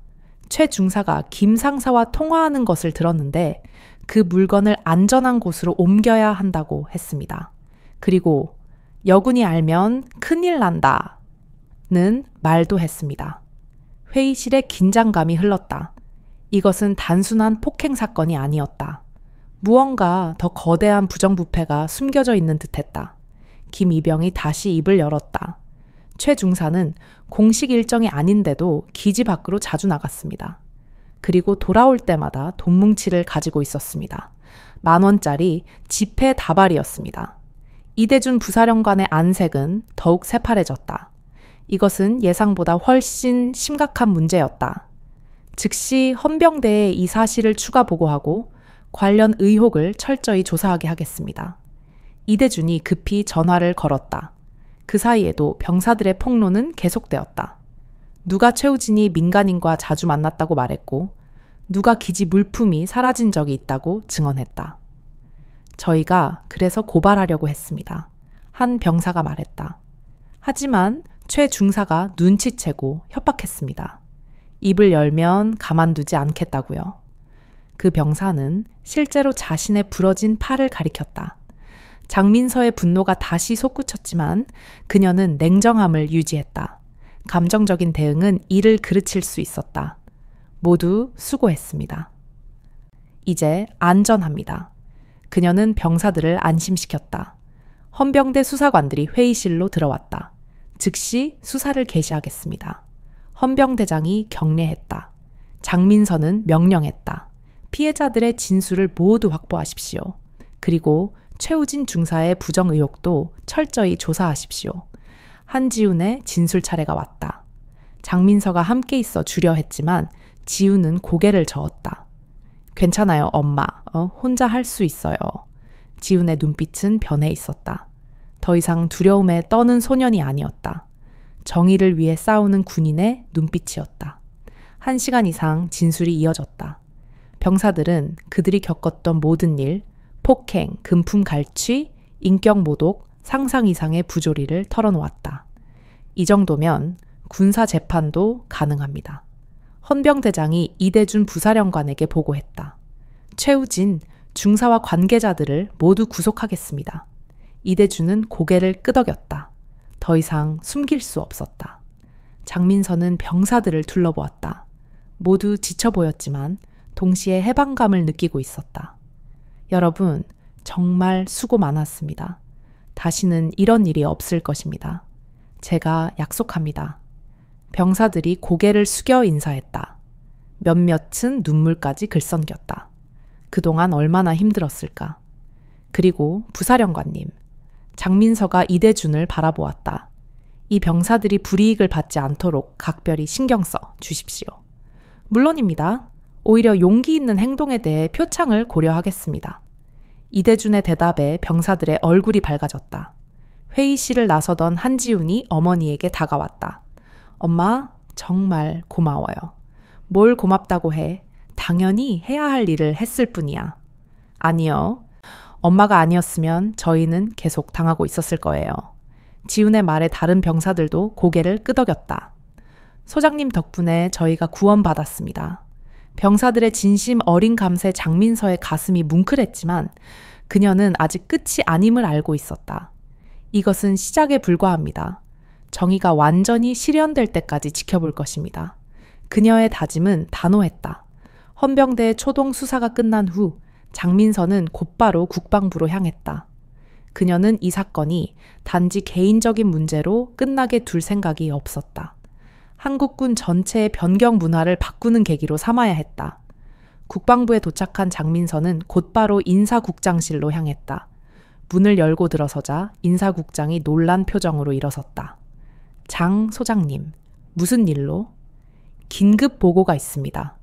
최 중사가 김 상사와 통화하는 것을 들었는데 그 물건을 안전한 곳으로 옮겨야 한다고 했습니다. 그리고 여군이 알면 큰일 난다는 말도 했습니다. 회의실에 긴장감이 흘렀다. 이것은 단순한 폭행 사건이 아니었다. 무언가 더 거대한 부정부패가 숨겨져 있는 듯했다. 김 이병이 다시 입을 열었다. 최 중사는 공식 일정이 아닌데도 기지 밖으로 자주 나갔습니다. 그리고 돌아올 때마다 돈뭉치를 가지고 있었습니다. 10,000원짜리 지폐 다발이었습니다. 이대준 부사령관의 안색은 더욱 새파래졌다. 이것은 예상보다 훨씬 심각한 문제였다. 즉시 헌병대에 이 사실을 추가 보고하고 관련 의혹을 철저히 조사하게 하겠습니다. 이대준이 급히 전화를 걸었다. 그 사이에도 병사들의 폭로는 계속되었다. 누가 최우진이 민간인과 자주 만났다고 말했고 누가 기지 물품이 사라진 적이 있다고 증언했다. 저희가 그래서 고발하려고 했습니다. 한 병사가 말했다. 하지만 최 중사가 눈치채고 협박했습니다. 입을 열면 가만두지 않겠다고요. 그 병사는 실제로 자신의 부러진 팔을 가리켰다. 장민서의 분노가 다시 솟구쳤지만 그녀는 냉정함을 유지했다. 감정적인 대응은 이를 그르칠 수 있었다. 모두 수고했습니다. 이제 안전합니다. 그녀는 병사들을 안심시켰다. 헌병대 수사관들이 회의실로 들어왔다. 즉시 수사를 개시하겠습니다. 헌병대장이 경례했다. 장민선은 명령했다. 피해자들의 진술을 모두 확보하십시오. 그리고 최우진 중사의 부정 의혹도 철저히 조사하십시오. 한지훈의 진술 차례가 왔다. 장민서가 함께 있어 주려 했지만 지훈은 고개를 저었다. 괜찮아요, 엄마. 혼자 할 수 있어요. 지훈의 눈빛은 변해 있었다. 더 이상 두려움에 떠는 소년이 아니었다. 정의를 위해 싸우는 군인의 눈빛이었다. 1시간 이상 진술이 이어졌다. 병사들은 그들이 겪었던 모든 일, 폭행, 금품 갈취, 인격 모독, 상상 이상의 부조리를 털어놓았다. 이 정도면 군사 재판도 가능합니다. 헌병대장이 이대준 부사령관에게 보고했다. 최우진, 중사와 관계자들을 모두 구속하겠습니다. 이대준은 고개를 끄덕였다. 더 이상 숨길 수 없었다. 장민선은 병사들을 둘러보았다. 모두 지쳐 보였지만 동시에 해방감을 느끼고 있었다. 여러분, 정말 수고 많았습니다. 다시는 이런 일이 없을 것입니다. 제가 약속합니다. 병사들이 고개를 숙여 인사했다. 몇몇은 눈물까지 글썽겼다. 그동안 얼마나 힘들었을까. 그리고 부사령관님, 장민서가 이대준을 바라보았다. 이 병사들이 불이익을 받지 않도록 각별히 신경 써 주십시오. 물론입니다. 오히려 용기 있는 행동에 대해 표창을 고려하겠습니다. 이대준의 대답에 병사들의 얼굴이 밝아졌다. 회의실을 나서던 한지훈이 어머니에게 다가왔다. 엄마, 정말 고마워요. 뭘 고맙다고 해? 당연히 해야 할 일을 했을 뿐이야. 아니요. 엄마가 아니었으면 저희는 계속 당하고 있었을 거예요. 지훈의 말에 다른 병사들도 고개를 끄덕였다. 소장님 덕분에 저희가 구원받았습니다. 병사들의 진심 어린 감사에 장민서의 가슴이 뭉클했지만 그녀는 아직 끝이 아님을 알고 있었다. 이것은 시작에 불과합니다. 정의가 완전히 실현될 때까지 지켜볼 것입니다. 그녀의 다짐은 단호했다. 헌병대의 초동 수사가 끝난 후 장민서는 곧바로 국방부로 향했다. 그녀는 이 사건이 단지 개인적인 문제로 끝나게 둘 생각이 없었다. 한국군 전체의 변경 문화를 바꾸는 계기로 삼아야 했다. 국방부에 도착한 장민서는 곧바로 인사국장실로 향했다. 문을 열고 들어서자 인사국장이 놀란 표정으로 일어섰다. 장 소장님, 무슨 일로? 긴급 보고가 있습니다.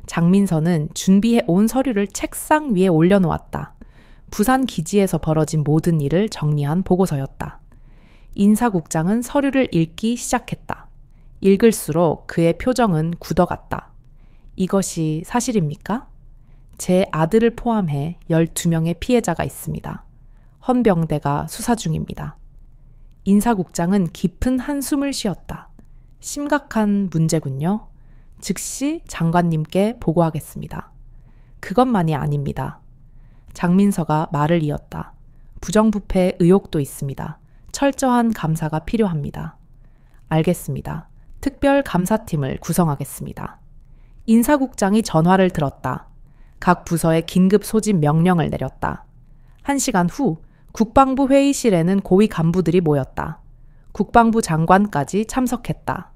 장민서는 준비해 온 서류를 책상 위에 올려놓았다. 부산 기지에서 벌어진 모든 일을 정리한 보고서였다. 인사국장은 서류를 읽기 시작했다. 읽을수록 그의 표정은 굳어갔다. 이것이 사실입니까? 제 아들을 포함해 12명의 피해자가 있습니다. 헌병대가 수사 중입니다. 인사국장은 깊은 한숨을 쉬었다. 심각한 문제군요. 즉시 장관님께 보고하겠습니다. 그것만이 아닙니다. 장민서가 말을 이었다. 부정부패 의혹도 있습니다. 철저한 감사가 필요합니다. 알겠습니다. 특별 감사팀을 구성하겠습니다. 인사국장이 전화를 들었다. 각 부서에 긴급 소집 명령을 내렸다. 1시간 후 국방부 회의실에는 고위 간부들이 모였다. 국방부 장관까지 참석했다.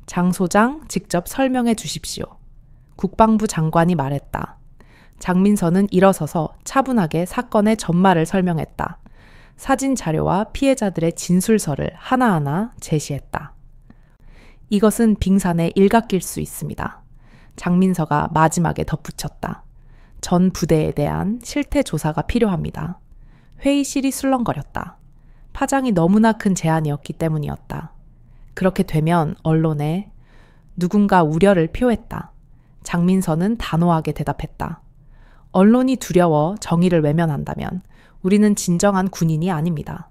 장 소장 직접 설명해 주십시오. 국방부 장관이 말했다. 장민서는 일어서서 차분하게 사건의 전말을 설명했다. 사진 자료와 피해자들의 진술서를 하나하나 제시했다. 이것은 빙산의 일각일 수 있습니다. 장민서가 마지막에 덧붙였다. 전 부대에 대한 실태 조사가 필요합니다. 회의실이 술렁거렸다. 파장이 너무나 큰 제안이었기 때문이었다. 그렇게 되면 언론에 누군가 우려를 표했다. 장민서는 단호하게 대답했다. 언론이 두려워 정의를 외면한다면 우리는 진정한 군인이 아닙니다.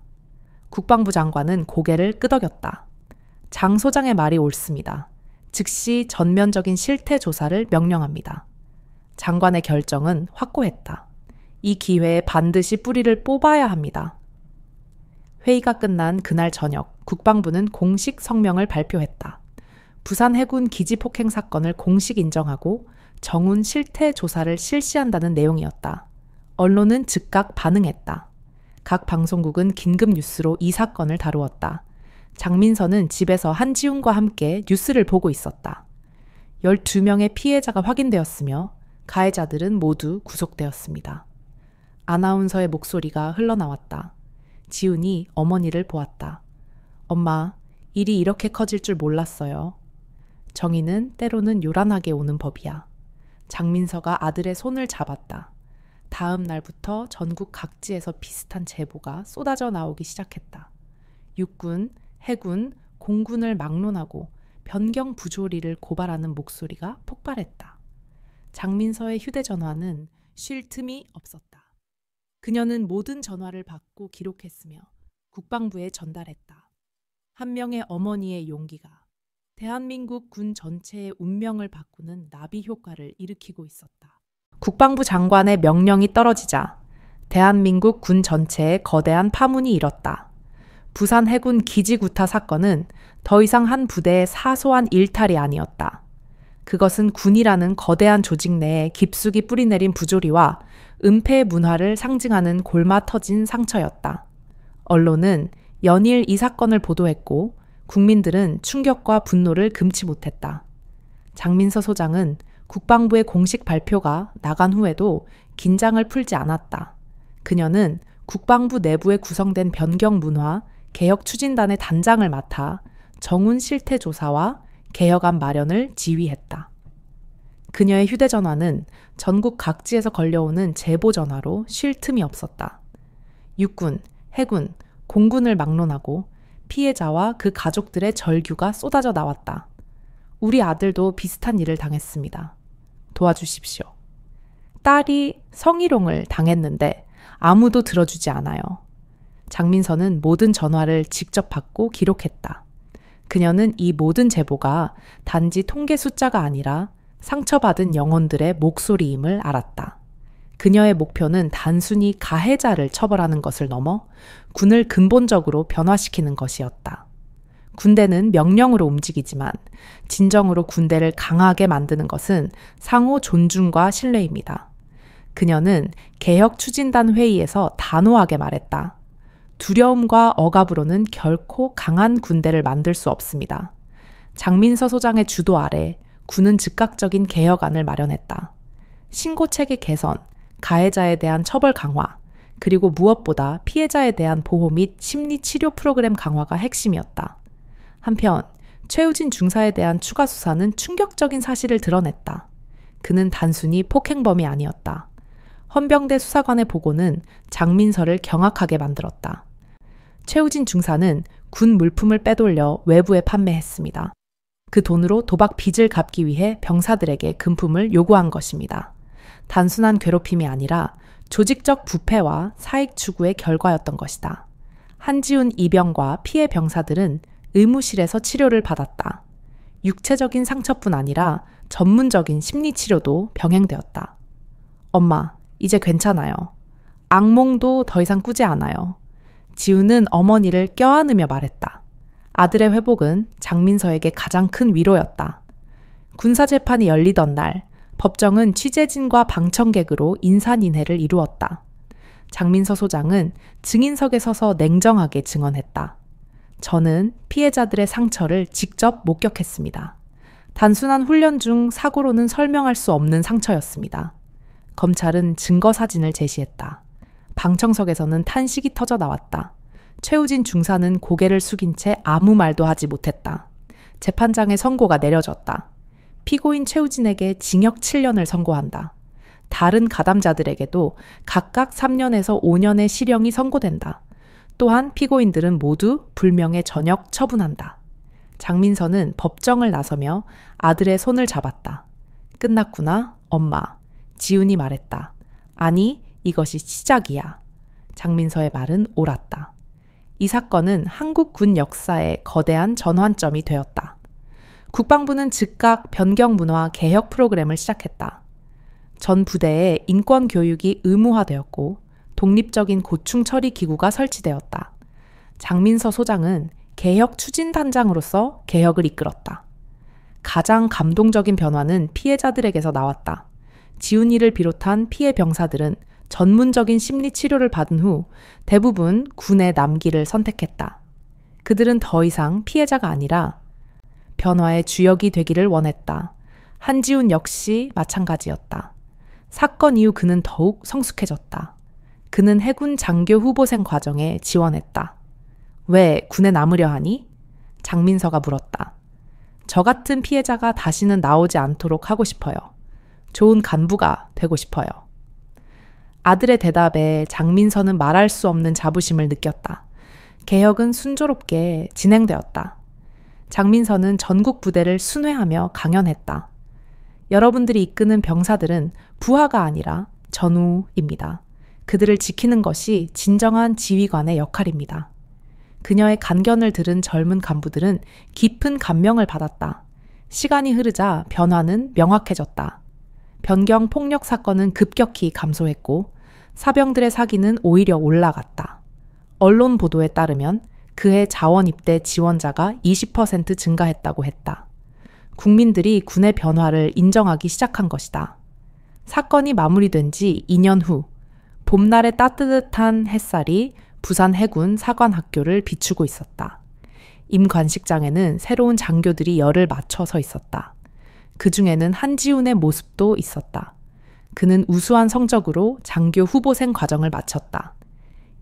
국방부 장관은 고개를 끄덕였다. 장 소장의 말이 옳습니다. 즉시 전면적인 실태 조사를 명령합니다. 장관의 결정은 확고했다. 이 기회에 반드시 뿌리를 뽑아야 합니다. 회의가 끝난 그날 저녁, 국방부는 공식 성명을 발표했다. 부산 해군 기지 폭행 사건을 공식 인정하고 정훈 실태 조사를 실시한다는 내용이었다. 언론은 즉각 반응했다. 각 방송국은 긴급 뉴스로 이 사건을 다루었다. 장민서는 집에서 한지훈과 함께 뉴스를 보고 있었다. 12명의 피해자가 확인되었으며 가해자들은 모두 구속되었습니다. 아나운서의 목소리가 흘러나왔다. 지훈이 어머니를 보았다. 엄마, 일이 이렇게 커질 줄 몰랐어요. 정의는 때로는 요란하게 오는 법이야. 장민서가 아들의 손을 잡았다. 다음 날부터 전국 각지에서 비슷한 제보가 쏟아져 나오기 시작했다. 육군, 해군, 공군을 막론하고 변경 부조리를 고발하는 목소리가 폭발했다. 장민서의 휴대전화는 쉴 틈이 없었다. 그녀는 모든 전화를 받고 기록했으며 국방부에 전달했다. 한 명의 어머니의 용기가 대한민국 군 전체의 운명을 바꾸는 나비 효과를 일으키고 있었다. 국방부 장관의 명령이 떨어지자 대한민국 군 전체에 거대한 파문이 일었다. 부산 해군 기지구타 사건은 더 이상 한 부대의 사소한 일탈이 아니었다. 그것은 군이라는 거대한 조직 내에 깊숙이 뿌리내린 부조리와 은폐 문화를 상징하는 골마 터진 상처였다. 언론은 연일 이 사건을 보도했고 국민들은 충격과 분노를 금치 못했다. 장민서 소장은 국방부의 공식 발표가 나간 후에도 긴장을 풀지 않았다. 그녀는 국방부 내부에 구성된 변경 문화 개혁 추진단의 단장을 맡아 정훈 실태 조사와 개혁안 마련을 지휘했다. 그녀의 휴대전화는 전국 각지에서 걸려오는 제보 전화로 쉴 틈이 없었다. 육군, 해군, 공군을 막론하고 피해자와 그 가족들의 절규가 쏟아져 나왔다. 우리 아들도 비슷한 일을 당했습니다. 도와주십시오. 딸이 성희롱을 당했는데 아무도 들어주지 않아요. 장민서는 모든 전화를 직접 받고 기록했다. 그녀는 이 모든 제보가 단지 통계 숫자가 아니라 상처받은 영혼들의 목소리임을 알았다. 그녀의 목표는 단순히 가해자를 처벌하는 것을 넘어 군을 근본적으로 변화시키는 것이었다. 군대는 명령으로 움직이지만 진정으로 군대를 강하게 만드는 것은 상호 존중과 신뢰입니다. 그녀는 개혁 추진단 회의에서 단호하게 말했다. 두려움과 억압으로는 결코 강한 군대를 만들 수 없습니다. 장민서 소장의 주도 아래 군은 즉각적인 개혁안을 마련했다. 신고체계 개선, 가해자에 대한 처벌 강화, 그리고 무엇보다 피해자에 대한 보호 및 심리치료 프로그램 강화가 핵심이었다. 한편 최우진 중사에 대한 추가 수사는 충격적인 사실을 드러냈다. 그는 단순히 폭행범이 아니었다. 헌병대 수사관의 보고는 장민서를 경악하게 만들었다. 최우진 중사는 군 물품을 빼돌려 외부에 판매했습니다. 그 돈으로 도박 빚을 갚기 위해 병사들에게 금품을 요구한 것입니다. 단순한 괴롭힘이 아니라 조직적 부패와 사익 추구의 결과였던 것이다. 한지훈 이병과 피해 병사들은 의무실에서 치료를 받았다. 육체적인 상처뿐 아니라 전문적인 심리치료도 병행되었다. 엄마, 이제 괜찮아요. 악몽도 더 이상 꾸지 않아요. 지훈은 어머니를 껴안으며 말했다. 아들의 회복은 장민서에게 가장 큰 위로였다. 군사재판이 열리던 날, 법정은 취재진과 방청객으로 인산인해를 이루었다. 장민서 소장은 증인석에 서서 냉정하게 증언했다. 저는 피해자들의 상처를 직접 목격했습니다. 단순한 훈련 중 사고로는 설명할 수 없는 상처였습니다. 검찰은 증거 사진을 제시했다. 방청석에서는 탄식이 터져 나왔다. 최우진 중사는 고개를 숙인 채 아무 말도 하지 못했다. 재판장의 선고가 내려졌다. 피고인 최우진에게 징역 7년을 선고한다. 다른 가담자들에게도 각각 3년에서 5년의 실형이 선고된다. 또한 피고인들은 모두 불명예 전역 처분한다. 장민서는 법정을 나서며 아들의 손을 잡았다. 끝났구나, 엄마. 지훈이 말했다. 아니, 이것이 시작이야. 장민서의 말은 옳았다. 이 사건은 한국 군 역사의 거대한 전환점이 되었다. 국방부는 즉각 변경 문화 개혁 프로그램을 시작했다. 전 부대에 인권 교육이 의무화되었고 독립적인 고충 처리 기구가 설치되었다. 장민서 소장은 개혁 추진단장으로서 개혁을 이끌었다. 가장 감동적인 변화는 피해자들에게서 나왔다. 지훈이를 비롯한 피해 병사들은 전문적인 심리 치료를 받은 후 대부분 군에 남기를 선택했다. 그들은 더 이상 피해자가 아니라 변화의 주역이 되기를 원했다. 한지훈 역시 마찬가지였다. 사건 이후 그는 더욱 성숙해졌다. 그는 해군 장교 후보생 과정에 지원했다. 왜 군에 남으려 하니? 장민서가 물었다. 저 같은 피해자가 다시는 나오지 않도록 하고 싶어요. 좋은 간부가 되고 싶어요. 아들의 대답에 장민서는 말할 수 없는 자부심을 느꼈다. 개혁은 순조롭게 진행되었다. 장민서는 전국 부대를 순회하며 강연했다. 여러분들이 이끄는 병사들은 부하가 아니라 전우입니다. 그들을 지키는 것이 진정한 지휘관의 역할입니다. 그녀의 간견을 들은 젊은 간부들은 깊은 감명을 받았다. 시간이 흐르자 변화는 명확해졌다. 변경 폭력 사건은 급격히 감소했고 사병들의 사기는 오히려 올라갔다. 언론 보도에 따르면 그해 자원 입대 지원자가 20% 증가했다고 했다. 국민들이 군의 변화를 인정하기 시작한 것이다. 사건이 마무리된 지 2년 후 봄날의 따뜻한 햇살이 부산 해군 사관학교를 비추고 있었다. 임 관식장에는 새로운 장교들이 열을 맞춰 서 있었다. 그 중에는 한지훈의 모습도 있었다. 그는 우수한 성적으로 장교 후보생 과정을 마쳤다.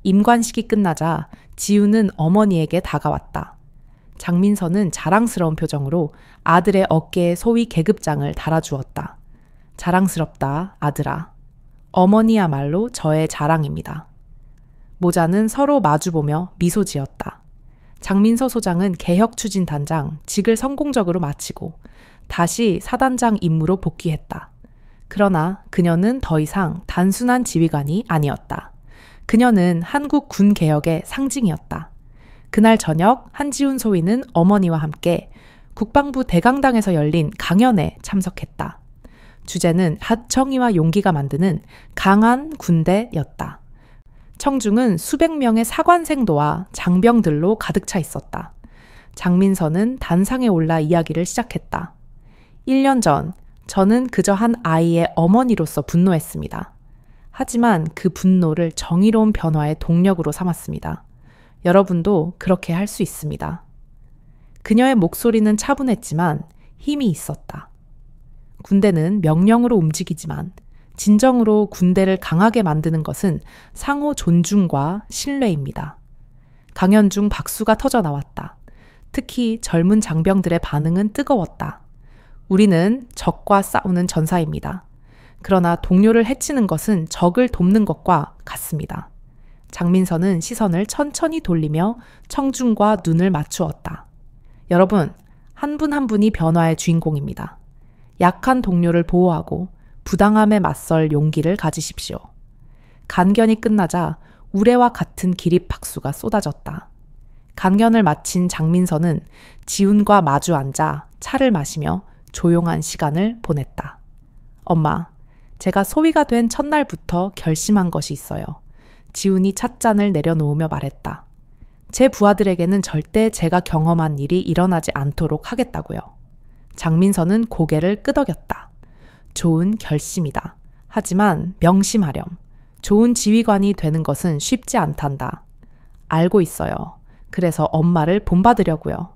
임관식이 끝나자 지훈은 어머니에게 다가왔다. 장민서는 자랑스러운 표정으로 아들의 어깨에 소위 계급장을 달아주었다. 자랑스럽다, 아들아. 어머니야말로 저의 자랑입니다. 모자는 서로 마주보며 미소 지었다. 장민서 소장은 개혁추진단장 직을 성공적으로 마치고 다시 사단장 임무로 복귀했다. 그러나 그녀는 더 이상 단순한 지휘관이 아니었다. 그녀는 한국 군 개혁의 상징이었다. 그날 저녁 한지훈 소위는 어머니와 함께 국방부 대강당에서 열린 강연에 참석했다. 주제는 하청이와 용기가 만드는 강한 군대였다. 청중은 수백 명의 사관생도와 장병들로 가득 차 있었다. 장민서는 단상에 올라 이야기를 시작했다. 1년 전 저는 그저 한 아이의 어머니로서 분노했습니다. 하지만 그 분노를 정의로운 변화의 동력으로 삼았습니다. 여러분도 그렇게 할 수 있습니다. 그녀의 목소리는 차분했지만 힘이 있었다. 군대는 명령으로 움직이지만 진정으로 군대를 강하게 만드는 것은 상호 존중과 신뢰입니다. 강연 중 박수가 터져 나왔다. 특히 젊은 장병들의 반응은 뜨거웠다. 우리는 적과 싸우는 전사입니다. 그러나 동료를 해치는 것은 적을 돕는 것과 같습니다. 장민서는 시선을 천천히 돌리며 청중과 눈을 맞추었다. 여러분, 한 분 한 분이 변화의 주인공입니다. 약한 동료를 보호하고 부당함에 맞설 용기를 가지십시오. 간견이 끝나자 우레와 같은 기립박수가 쏟아졌다. 간견을 마친 장민서는 지훈과 마주 앉아 차를 마시며 조용한 시간을 보냈다. 엄마, 제가 소위가 된 첫날부터 결심한 것이 있어요. 지훈이 찻잔을 내려놓으며 말했다. 제 부하들에게는 절대 제가 경험한 일이 일어나지 않도록 하겠다고요. 장민서는 고개를 끄덕였다. 좋은 결심이다. 하지만 명심하렴. 좋은 지휘관이 되는 것은 쉽지 않단다. 알고 있어요. 그래서 엄마를 본받으려고요.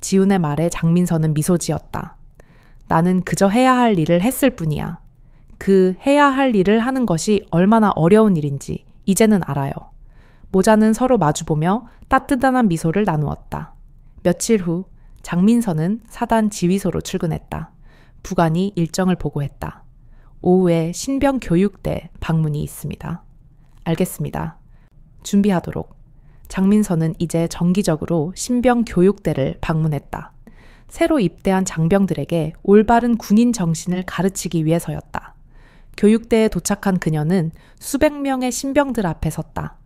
지훈의 말에 장민서는 미소 지었다. 나는 그저 해야 할 일을 했을 뿐이야. 그 해야 할 일을 하는 것이 얼마나 어려운 일인지 이제는 알아요. 모자는 서로 마주보며 따뜻한 미소를 나누었다. 며칠 후 장민서는 사단 지휘소로 출근했다. 부관이 일정을 보고했다. 오후에 신병 교육대 방문이 있습니다. 알겠습니다. 준비하도록. 장민서는 이제 정기적으로 신병 교육대를 방문했다. 새로 입대한 장병들에게 올바른 군인 정신을 가르치기 위해서였다. 교육대에 도착한 그녀는 수백 명의 신병들 앞에 섰다.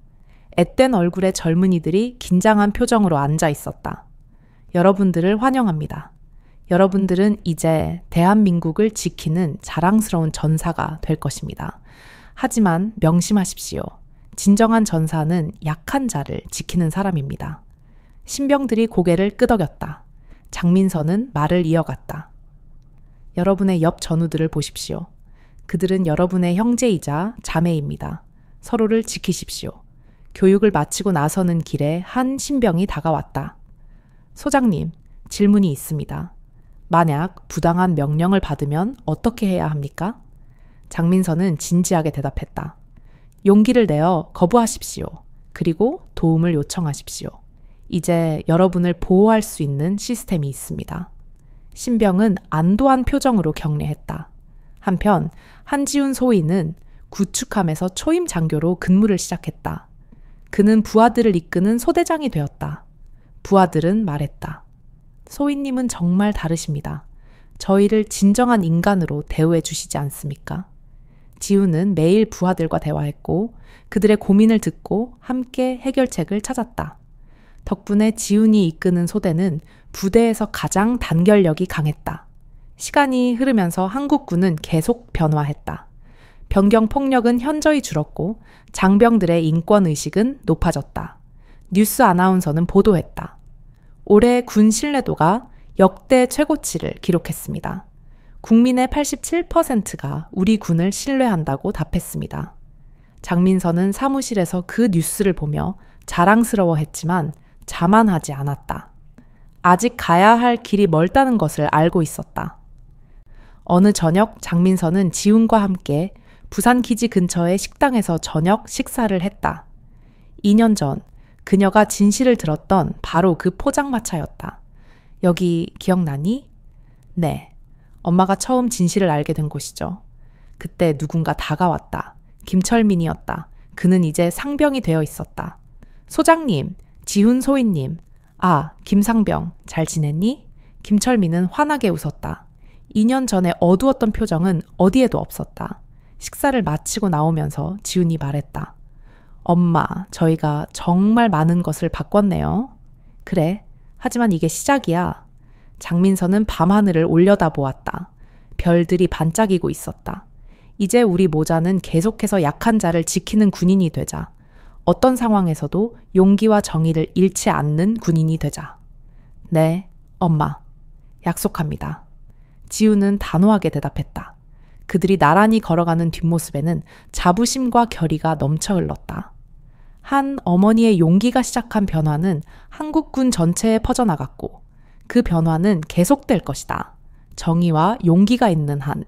앳된 얼굴의 젊은이들이 긴장한 표정으로 앉아 있었다. 여러분들을 환영합니다. 여러분들은 이제 대한민국을 지키는 자랑스러운 전사가 될 것입니다. 하지만 명심하십시오. 진정한 전사는 약한 자를 지키는 사람입니다. 신병들이 고개를 끄덕였다. 장민선은 말을 이어갔다. 여러분의 옆 전우들을 보십시오. 그들은 여러분의 형제이자 자매입니다. 서로를 지키십시오. 교육을 마치고 나서는 길에 한 신병이 다가왔다. 소장님, 질문이 있습니다. 만약 부당한 명령을 받으면 어떻게 해야 합니까? 장민선은 진지하게 대답했다. 용기를 내어 거부하십시오. 그리고 도움을 요청하십시오. 이제 여러분을 보호할 수 있는 시스템이 있습니다. 신병은 안도한 표정으로 격려했다. 한편 한지훈 소위는 구축함에서 초임 장교로 근무를 시작했다. 그는 부하들을 이끄는 소대장이 되었다. 부하들은 말했다. 소위님은 정말 다르십니다. 저희를 진정한 인간으로 대우해 주시지 않습니까? 지훈은 매일 부하들과 대화했고 그들의 고민을 듣고 함께 해결책을 찾았다. 덕분에 지훈이 이끄는 소대는 부대에서 가장 단결력이 강했다. 시간이 흐르면서 한국군은 계속 변화했다. 변경 폭력은 현저히 줄었고 장병들의 인권의식은 높아졌다. 뉴스 아나운서는 보도했다. 올해 군 신뢰도가 역대 최고치를 기록했습니다. 국민의 87%가 우리 군을 신뢰한다고 답했습니다. 장민선은 사무실에서 그 뉴스를 보며 자랑스러워했지만 자만하지 않았다. 아직 가야 할 길이 멀다는 것을 알고 있었다. 어느 저녁 장민선은 지훈과 함께 부산 기지 근처의 식당에서 저녁 식사를 했다. 2년 전 그녀가 진실을 들었던 바로 그 포장마차였다. 여기 기억나니? 네. 엄마가 처음 진실을 알게 된 곳이죠. 그때 누군가 다가왔다. 김철민이었다. 그는 이제 상병이 되어 있었다. 소장님, 지훈 소위님. 아, 김상병, 잘 지냈니? 김철민은 환하게 웃었다. 2년 전에 어두웠던 표정은 어디에도 없었다. 식사를 마치고 나오면서 지훈이 말했다. 엄마, 저희가 정말 많은 것을 바꿨네요. 그래, 하지만 이게 시작이야. 장민선은 밤하늘을 올려다보았다. 별들이 반짝이고 있었다. 이제 우리 모자는 계속해서 약한 자를 지키는 군인이 되자. 어떤 상황에서도 용기와 정의를 잃지 않는 군인이 되자. 네, 엄마. 약속합니다. 지우는 단호하게 대답했다. 그들이 나란히 걸어가는 뒷모습에는 자부심과 결의가 넘쳐 흘렀다. 한 어머니의 용기가 시작한 변화는 한국군 전체에 퍼져나갔고 그 변화는 계속될 것이다. 정의와 용기가 있는 한.